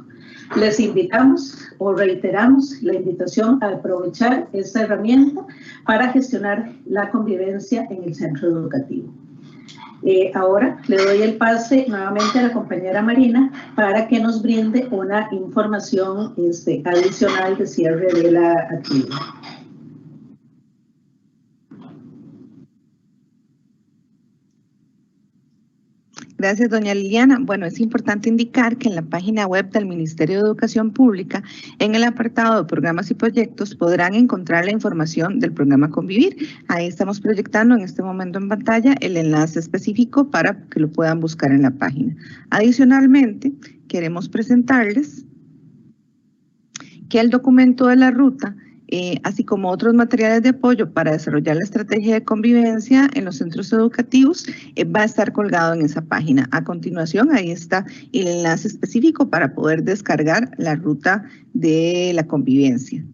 Les invitamos o reiteramos la invitación a aprovechar esta herramienta para gestionar la convivencia en el centro educativo. Ahora le doy el pase nuevamente a la compañera Marina para que nos brinde una información adicional de cierre de la actividad. Gracias, doña Liliana. Bueno, es importante indicar que en la página web del Ministerio de Educación Pública, en el apartado de programas y proyectos, podrán encontrar la información del programa Convivir. Ahí estamos proyectando en este momento en pantalla el enlace específico para que lo puedan buscar en la página. Adicionalmente, queremos presentarles que el documento de la ruta, así como otros materiales de apoyo para desarrollar la estrategia de convivencia en los centros educativos, va a estar colgado en esa página. A continuación, ahí está el enlace específico para poder descargar la ruta de la convivencia.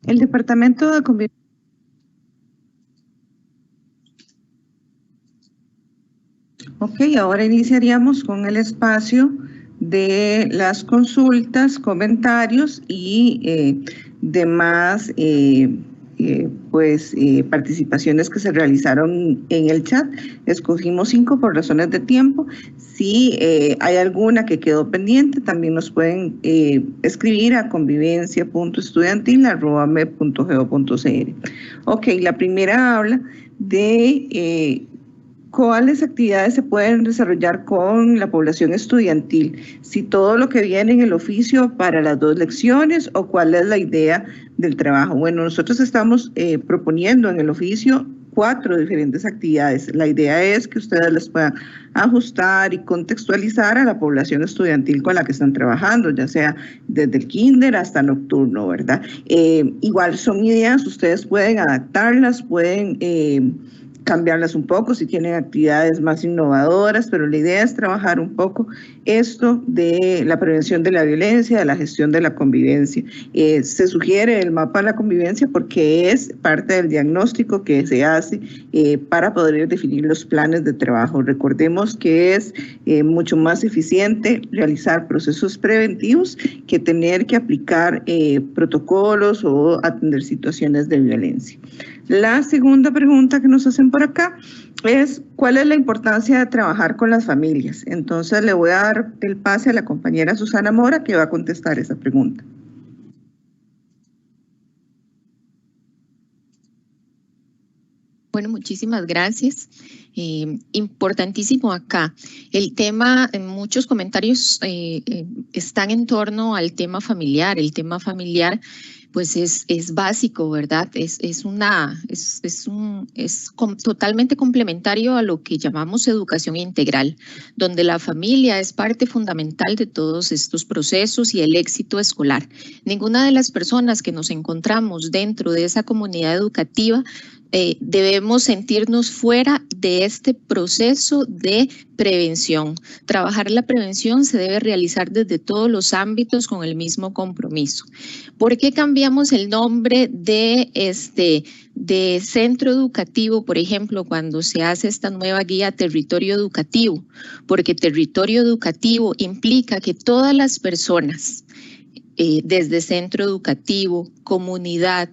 El Departamento de Convivencia. Ok, ahora iniciaríamos con el espacio de las consultas, comentarios y demás participaciones que se realizaron en el chat. Escogimos 5 por razones de tiempo. Si hay alguna que quedó pendiente, también nos pueden escribir a convivencia.estudiantil@me.go.cr. Ok, la primera habla de ¿cuáles actividades se pueden desarrollar con la población estudiantil? Si todo lo que viene en el oficio para las 2 lecciones o cuál es la idea del trabajo. Bueno, nosotros estamos proponiendo en el oficio 4 diferentes actividades. La idea es que ustedes las puedan ajustar y contextualizar a la población estudiantil con la que están trabajando, ya sea desde el kinder hasta nocturno, ¿verdad? Igual son ideas, ustedes pueden adaptarlas, pueden cambiarlas un poco si tienen actividades más innovadoras, pero la idea es trabajar un poco esto de la prevención de la violencia, de la gestión de la convivencia. Se sugiere el mapa de la convivencia porque es parte del diagnóstico que se hace para poder definir los planes de trabajo. Recordemos que es mucho más eficiente realizar procesos preventivos que tener que aplicar protocolos o atender situaciones de violencia. La segunda pregunta que nos hacen por acá es ¿cuál es la importancia de trabajar con las familias? Entonces le voy a dar el pase a la compañera Susana Mora que va a contestar esa pregunta. Bueno, muchísimas gracias. Importantísimo acá. El tema, en muchos comentarios están en torno al tema familiar. El tema familiar pues es básico, ¿verdad? Es totalmente complementario a lo que llamamos educación integral, donde la familia es parte fundamental de todos estos procesos y el éxito escolar. Ninguna de las personas que nos encontramos dentro de esa comunidad educativa debemos sentirnos fuera de este proceso de prevención. Trabajar la prevención se debe realizar desde todos los ámbitos con el mismo compromiso. ¿Por qué cambiamos el nombre de centro educativo, por ejemplo, cuando se hace esta nueva guía territorio educativo? Porque territorio educativo implica que todas las personas, desde centro educativo, comunidad,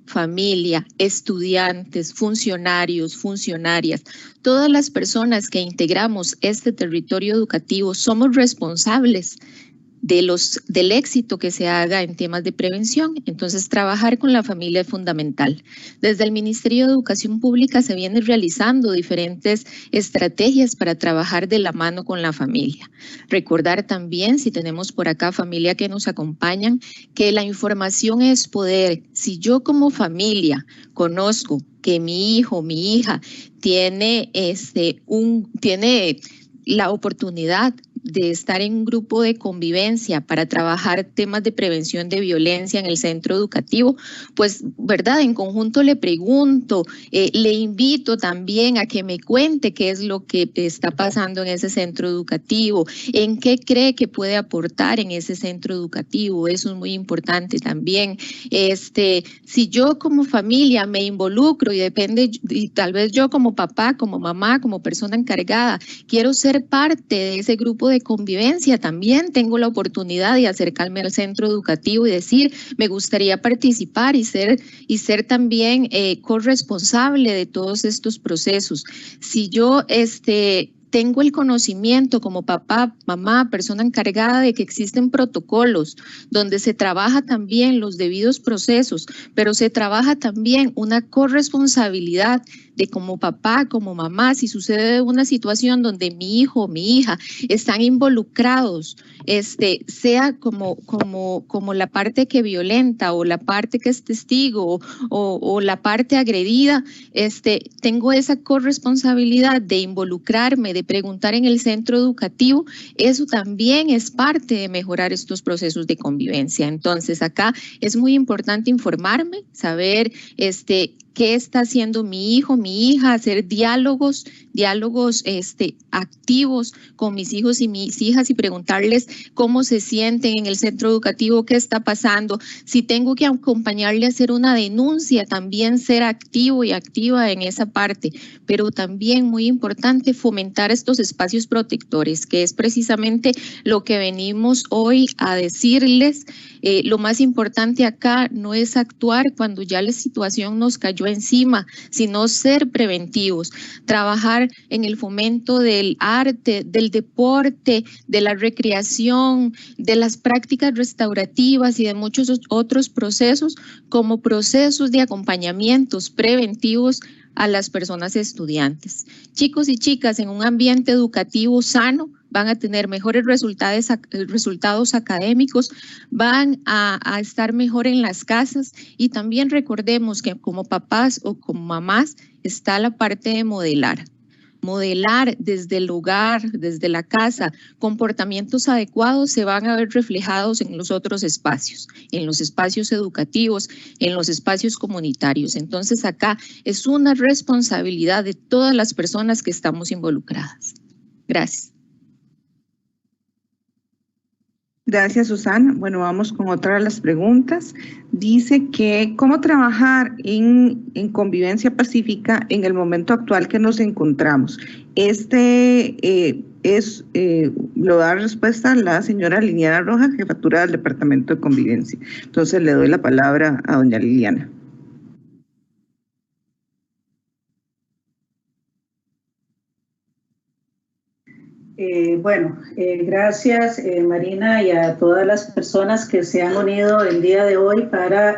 familia, estudiantes, funcionarios, funcionarias, todas las personas que integramos este territorio educativo somos responsables del éxito que se haga en temas de prevención. Entonces, trabajar con la familia es fundamental. Desde el Ministerio de Educación Pública se vienen realizando diferentes estrategias para trabajar de la mano con la familia. Recordar también, si tenemos por acá familia que nos acompañan, que la información es poder. Si yo como familia conozco que mi hijo, mi hija tiene la oportunidad de estar en un grupo de convivencia para trabajar temas de prevención de violencia en el centro educativo, pues, ¿verdad? En conjunto le pregunto, le invito también a que me cuente qué es lo que está pasando en ese centro educativo, en qué cree que puede aportar en ese centro educativo. Eso es muy importante también. Si yo como familia me involucro y tal vez yo como papá, como mamá, como persona encargada, quiero ser parte de ese grupo de convivencia, también tengo la oportunidad de acercarme al centro educativo y decir, me gustaría participar y ser también corresponsable de todos estos procesos. Si yo tengo el conocimiento como papá, mamá, persona encargada de que existen protocolos donde se trabaja también los debidos procesos, pero se trabaja también una corresponsabilidad de como papá, como mamá, si sucede una situación donde mi hijo o mi hija están involucrados, sea como la parte que violenta o la parte que es testigo o la parte agredida, tengo esa corresponsabilidad de involucrarme, de preguntar en el centro educativo. Eso también es parte de mejorar estos procesos de convivencia. Entonces, acá es muy importante informarme, saber qué está haciendo mi hijo, mi hija, hacer diálogos activos con mis hijos y mis hijas y preguntarles cómo se sienten en el centro educativo, qué está pasando. Si tengo que acompañarle a hacer una denuncia, también ser activo y activa en esa parte. Pero también muy importante fomentar estos espacios protectores, que es precisamente lo que venimos hoy a decirles. Lo más importante acá no es actuar cuando ya la situación nos cayó encima, sino ser preventivos, trabajar en el fomento del arte, del deporte, de la recreación, de las prácticas restaurativas y de muchos otros procesos como procesos de acompañamientos preventivos a las personas estudiantes. Chicos y chicas, en un ambiente educativo sano, van a tener mejores resultados académicos, van a estar mejor en las casas y también recordemos que como papás o como mamás está la parte de modelar. Modelar desde el hogar, desde la casa, comportamientos adecuados se van a ver reflejados en los otros espacios, en los espacios educativos, en los espacios comunitarios. Entonces acá es una responsabilidad de todas las personas que estamos involucradas. Gracias. Gracias, Susana. Bueno, vamos con otra de las preguntas. Dice que cómo trabajar en convivencia pacífica en el momento actual que nos encontramos. Lo da respuesta la señora Liliana Rojas, jefatura del Departamento de Convivencia. Entonces le doy la palabra a doña Liliana. Gracias Marina y a todas las personas que se han unido el día de hoy para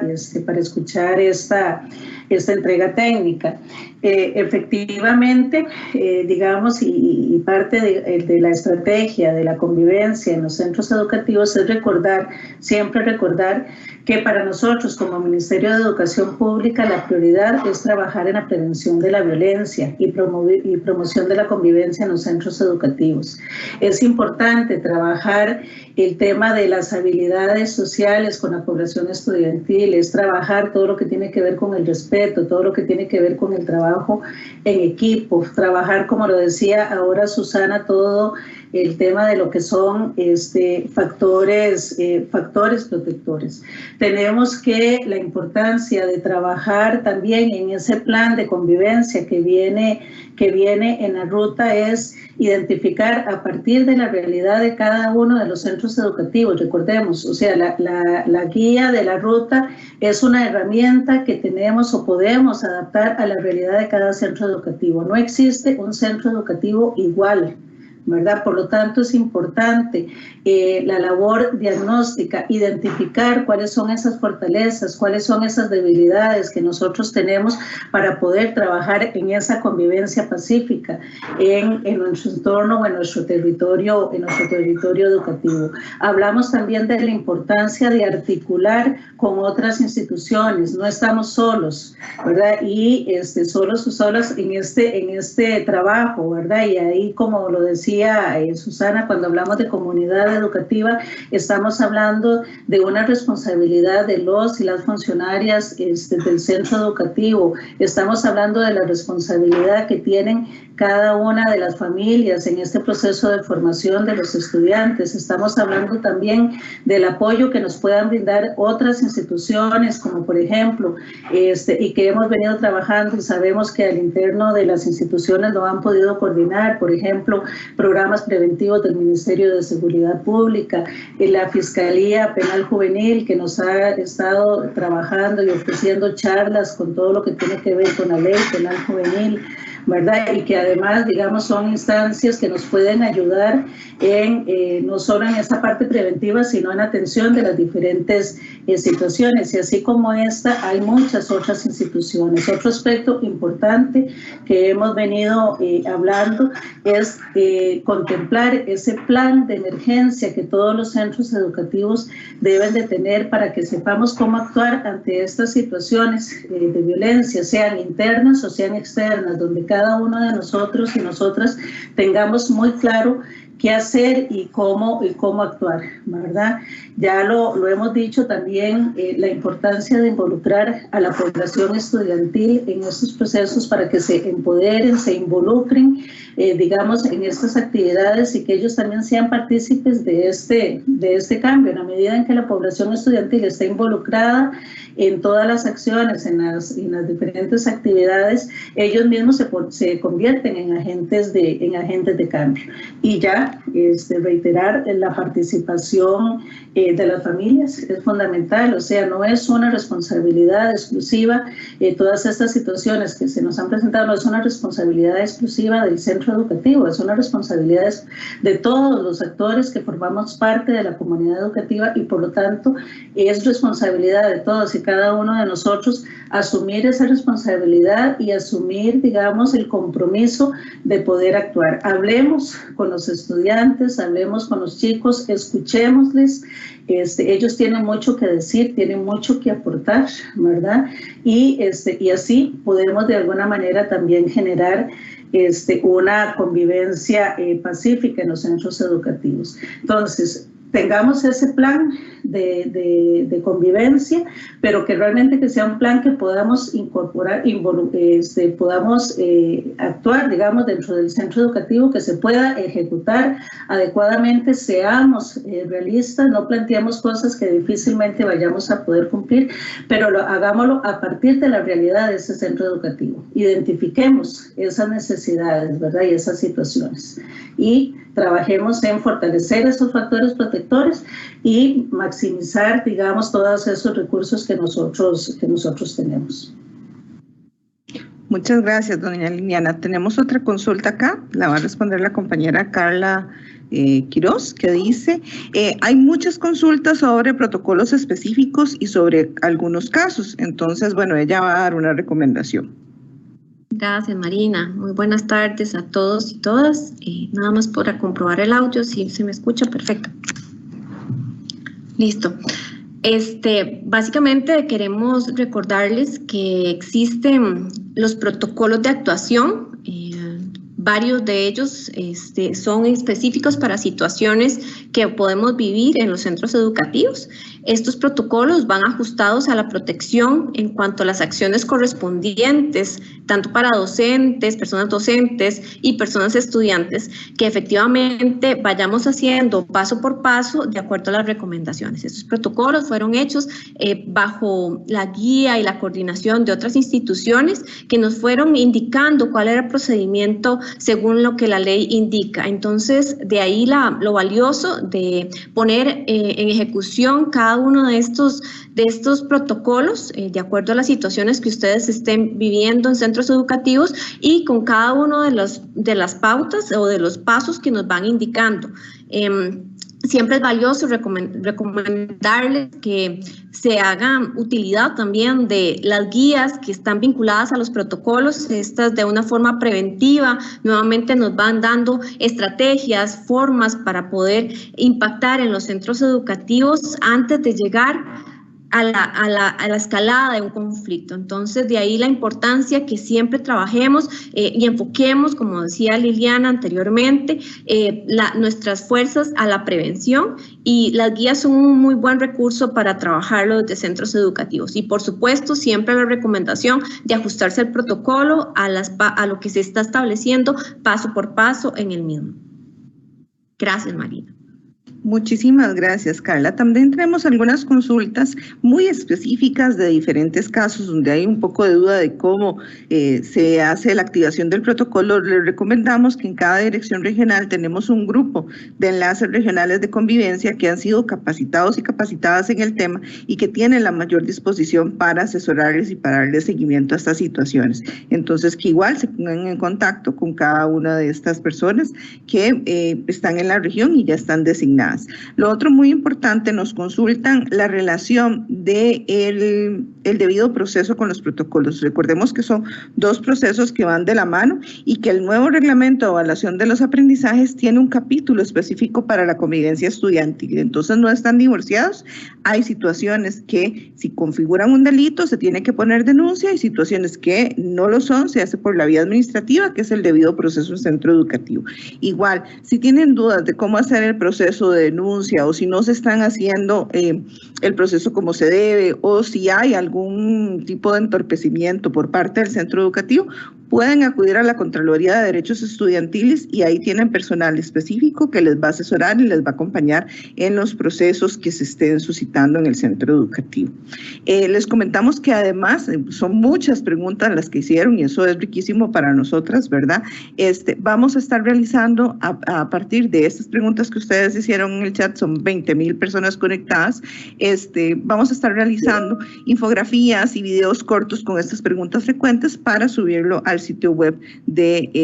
escuchar esta entrega técnica. Efectivamente, digamos, y parte de la estrategia de la convivencia en los centros educativos es siempre recordar que para nosotros como Ministerio de Educación Pública la prioridad es trabajar en la prevención de la violencia y promoción de la convivencia en los centros educativos. Es importante trabajar el tema de las habilidades sociales con la población estudiantil, es trabajar todo lo que tiene que ver con el respeto, todo lo que tiene que ver con el trabajo en equipo, trabajar, como lo decía ahora Susana, todo el tema de lo que son factores protectores. Tenemos que la importancia de trabajar también en ese plan de convivencia que viene en la ruta es identificar a partir de la realidad de cada uno de los centros educativos. Recordemos, o sea, la guía de la ruta es una herramienta que tenemos o podemos adaptar a la realidad de cada centro educativo. No existe un centro educativo igual. ¿verdad? Por lo tanto, es importante la labor diagnóstica, identificar cuáles son esas fortalezas, cuáles son esas debilidades que nosotros tenemos para poder trabajar en esa convivencia pacífica en nuestro entorno o en nuestro territorio educativo. Hablamos también de la importancia de articular con otras instituciones, no estamos solos, ¿verdad? Y solos o solas en este trabajo, ¿verdad? Y ahí, como lo decía Susana, cuando hablamos de comunidad educativa, estamos hablando de una responsabilidad de los y las funcionarias del centro educativo, estamos hablando de la responsabilidad que tienen cada una de las familias en este proceso de formación de los estudiantes, estamos hablando también del apoyo que nos puedan brindar otras instituciones, como por ejemplo, y que hemos venido trabajando y sabemos que al interno de las instituciones lo han podido coordinar, por ejemplo, programas preventivos del Ministerio de Seguridad Pública, la Fiscalía Penal Juvenil, que nos ha estado trabajando y ofreciendo charlas con todo lo que tiene que ver con la ley penal juvenil, ¿verdad? Y que además, digamos, son instancias que nos pueden ayudar en no solo en esa parte preventiva, sino en atención de las diferentes situaciones. Y así como esta, hay muchas otras instituciones. Otro aspecto importante que hemos venido hablando es contemplar ese plan de emergencia que todos los centros educativos deben de tener para que sepamos cómo actuar ante estas situaciones de violencia, sean internas o sean externas, donde cada uno de nosotros y nosotras tengamos muy claro qué hacer y cómo actuar, ¿verdad? Ya lo hemos dicho también, la importancia de involucrar a la población estudiantil en estos procesos para que se empoderen, se involucren, digamos, en estas actividades y que ellos también sean partícipes de este cambio. En la medida en que la población estudiantil está involucrada en todas las acciones, en las diferentes actividades, ellos mismos se convierten en agentes de cambio. Y ya reiterar la participación de las familias es fundamental, o sea, no es una responsabilidad exclusiva, todas estas situaciones que se nos han presentado no es una responsabilidad exclusiva del centro educativo, es una responsabilidad de todos los actores que formamos parte de la comunidad educativa y por lo tanto es responsabilidad de todos y cada uno de nosotros asumir esa responsabilidad y asumir, digamos, el compromiso de poder actuar. Hablemos con los estudiantes, hablemos con los chicos, escuchémosles, ellos tienen mucho que decir, tienen mucho que aportar, ¿verdad? Y así podemos de alguna manera también generar una convivencia pacífica en los centros educativos. Entonces, tengamos ese plan de convivencia, pero que realmente que sea un plan que podamos incorporar, podamos actuar, digamos, dentro del centro educativo, que se pueda ejecutar adecuadamente, seamos realistas, no planteemos cosas que difícilmente vayamos a poder cumplir, pero hagámoslo a partir de la realidad de ese centro educativo. Identifiquemos esas necesidades, ¿verdad? Y esas situaciones. Y trabajemos en fortalecer esos factores protectores y maximizar, digamos, todos esos recursos que nosotros tenemos. Muchas gracias, doña Liliana. Tenemos otra consulta acá, la va a responder la compañera Carla Quiroz, que dice, hay muchas consultas sobre protocolos específicos y sobre algunos casos, entonces, bueno, ella va a dar una recomendación. Gracias, Marina. Muy buenas tardes a todos y todas. Nada más para comprobar el audio, si se me escucha, perfecto. Listo. Básicamente queremos recordarles que existen los protocolos de actuación. Varios de ellos son específicos para situaciones que podemos vivir en los centros educativos. Estos protocolos van ajustados a la protección en cuanto a las acciones correspondientes, tanto para docentes, personas docentes y personas estudiantes, que efectivamente vayamos haciendo paso por paso de acuerdo a las recomendaciones. Estos protocolos fueron hechos bajo la guía y la coordinación de otras instituciones que nos fueron indicando cuál era el procedimiento según lo que la ley indica. Entonces, de ahí lo valioso de poner en ejecución cada uno de estos protocolos de acuerdo a las situaciones que ustedes estén viviendo en centros educativos y con cada uno de las pautas o de los pasos que nos van indicando. Siempre es valioso recomendarles que se hagan utilidad también de las guías que están vinculadas a los protocolos. Estas de una forma preventiva nuevamente nos van dando estrategias, formas para poder impactar en los centros educativos antes de llegar a la escalada de un conflicto. Entonces, de ahí la importancia que siempre trabajemos y enfoquemos, como decía Liliana anteriormente, nuestras fuerzas a la prevención, y las guías son un muy buen recurso para trabajarlo desde centros educativos. Y por supuesto, siempre la recomendación de ajustarse al protocolo, a lo que se está estableciendo paso por paso en el mismo. Gracias, Marina. Muchísimas gracias, Carla. También tenemos algunas consultas muy específicas de diferentes casos donde hay un poco de duda de cómo se hace la activación del protocolo. Les recomendamos que en cada dirección regional tenemos un grupo de enlaces regionales de convivencia que han sido capacitados y capacitadas en el tema y que tienen la mayor disposición para asesorarles y para darles seguimiento a estas situaciones. Entonces, que igual se pongan en contacto con cada una de estas personas que están en la región y ya están designadas. Lo otro muy importante, nos consultan la relación de el debido proceso con los protocolos. Recordemos que son dos procesos que van de la mano y que el nuevo reglamento de evaluación de los aprendizajes tiene un capítulo específico para la convivencia estudiantil. Entonces no están divorciados. Hay situaciones que si configuran un delito se tiene que poner denuncia, y situaciones que no lo son se hace por la vía administrativa, que es el debido proceso en centro educativo. Igual, si tienen dudas de cómo hacer el proceso de denuncia o si no se están haciendo el proceso como se debe, o si hay algún tipo de entorpecimiento por parte del centro educativo, pueden acudir a la Contraloría de Derechos Estudiantiles y ahí tienen personal específico que les va a asesorar y les va a acompañar en los procesos que se estén suscitando en el centro educativo. Les comentamos que además son muchas preguntas las que hicieron y eso es riquísimo para nosotras, ¿verdad? Vamos a estar realizando a partir de estas preguntas que ustedes hicieron en el chat, son 20,000 personas conectadas, vamos a estar realizando infografías y videos cortos con estas preguntas frecuentes para subirlo al sitio web del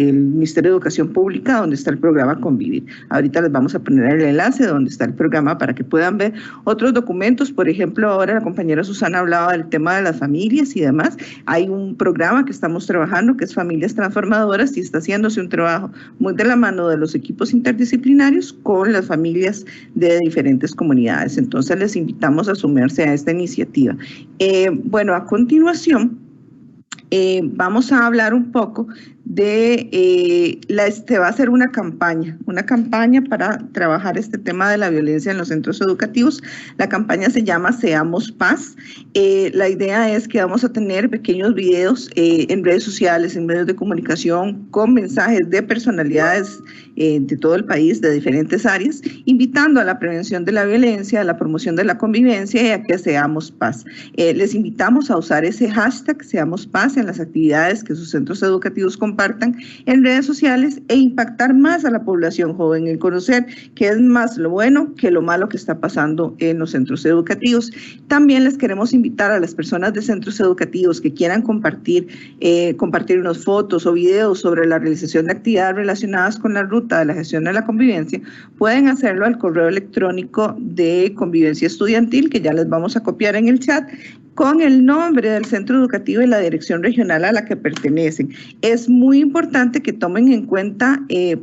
Ministerio de Educación Pública, donde está el programa Convivir. Ahorita les vamos a poner el enlace donde está el programa para que puedan ver otros documentos. Por ejemplo, ahora la compañera Susana hablaba del tema de las familias y demás. Hay un programa que estamos trabajando que es Familias Transformadoras y está haciéndose un trabajo muy de la mano de los equipos interdisciplinarios con las familias de diferentes comunidades. Entonces les invitamos a sumarse a esta iniciativa. Bueno, a continuación vamos a hablar un poco de va a ser una campaña para trabajar este tema de la violencia en los centros educativos. La campaña se llama Seamos Paz. La idea es que vamos a tener pequeños videos en redes sociales, en medios de comunicación, con mensajes de personalidades de todo el país, de diferentes áreas, invitando a la prevención de la violencia, a la promoción de la convivencia y a que seamos paz. Les invitamos a usar ese hashtag Seamos Paz en las actividades que sus centros educativos compartan en redes sociales e impactar más a la población joven, el conocer que es más lo bueno que lo malo que está pasando en los centros educativos. También les queremos invitar a las personas de centros educativos que quieran compartir unas fotos o videos sobre la realización de actividades relacionadas con la ruta de la gestión de la convivencia, pueden hacerlo al correo electrónico de Convivencia Estudiantil, que ya les vamos a copiar en el chat, con el nombre del centro educativo y la dirección regional a la que pertenecen. Es muy importante que tomen en cuenta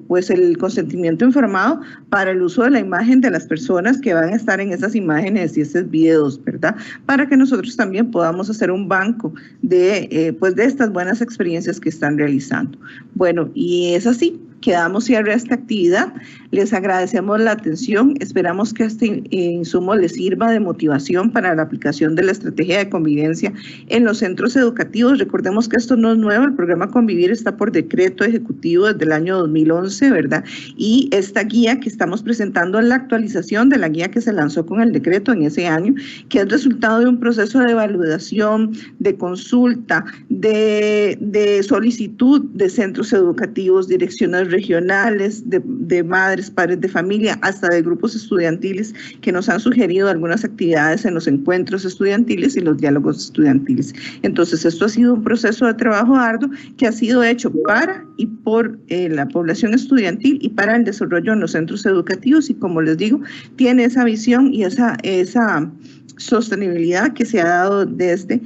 pues el consentimiento informado para el uso de la imagen de las personas que van a estar en esas imágenes y esos videos, ¿verdad? Para que nosotros también podamos hacer un banco de, pues de estas buenas experiencias que están realizando. Bueno, y es así. que damos cierre a esta actividad. Les agradecemos la atención. Esperamos que este insumo les sirva de motivación para la aplicación de la estrategia de convivencia en los centros educativos. Recordemos que esto no es nuevo. El programa Convivir está por decreto ejecutivo desde el año 2011, ¿verdad? Y esta guía que estamos presentando es la actualización de la guía que se lanzó con el decreto en ese año, que es resultado de un proceso de evaluación, de consulta, de solicitud de centros educativos, direcciones regionales, de madres, padres de familia, hasta de grupos estudiantiles que nos han sugerido algunas actividades en los encuentros estudiantiles y los diálogos estudiantiles. Entonces, esto ha sido un proceso de trabajo arduo que ha sido hecho para y por la población estudiantil y para el desarrollo en los centros educativos, y como les digo, tiene esa visión y esa sostenibilidad que se ha dado desde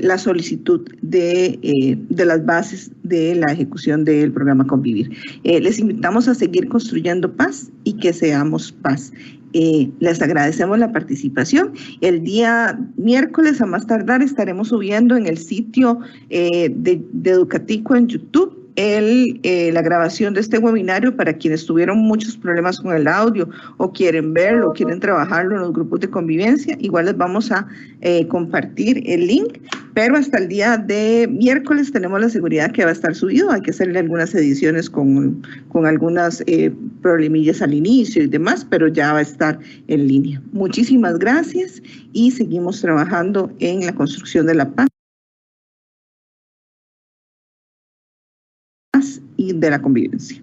la solicitud de las bases de la ejecución del programa Convivir. Les invitamos a seguir construyendo paz y que seamos paz. Les agradecemos la participación. El día miércoles a más tardar estaremos subiendo en el sitio de Educatico en YouTube la grabación de este webinario para quienes tuvieron muchos problemas con el audio o quieren verlo o quieren trabajarlo en los grupos de convivencia. Igual les vamos a compartir el link, pero hasta el día de miércoles tenemos la seguridad que va a estar subido. Hay que hacerle algunas ediciones con algunas problemillas al inicio y demás, pero ya va a estar en línea. Muchísimas gracias y seguimos trabajando en la construcción de la paz y de la convivencia.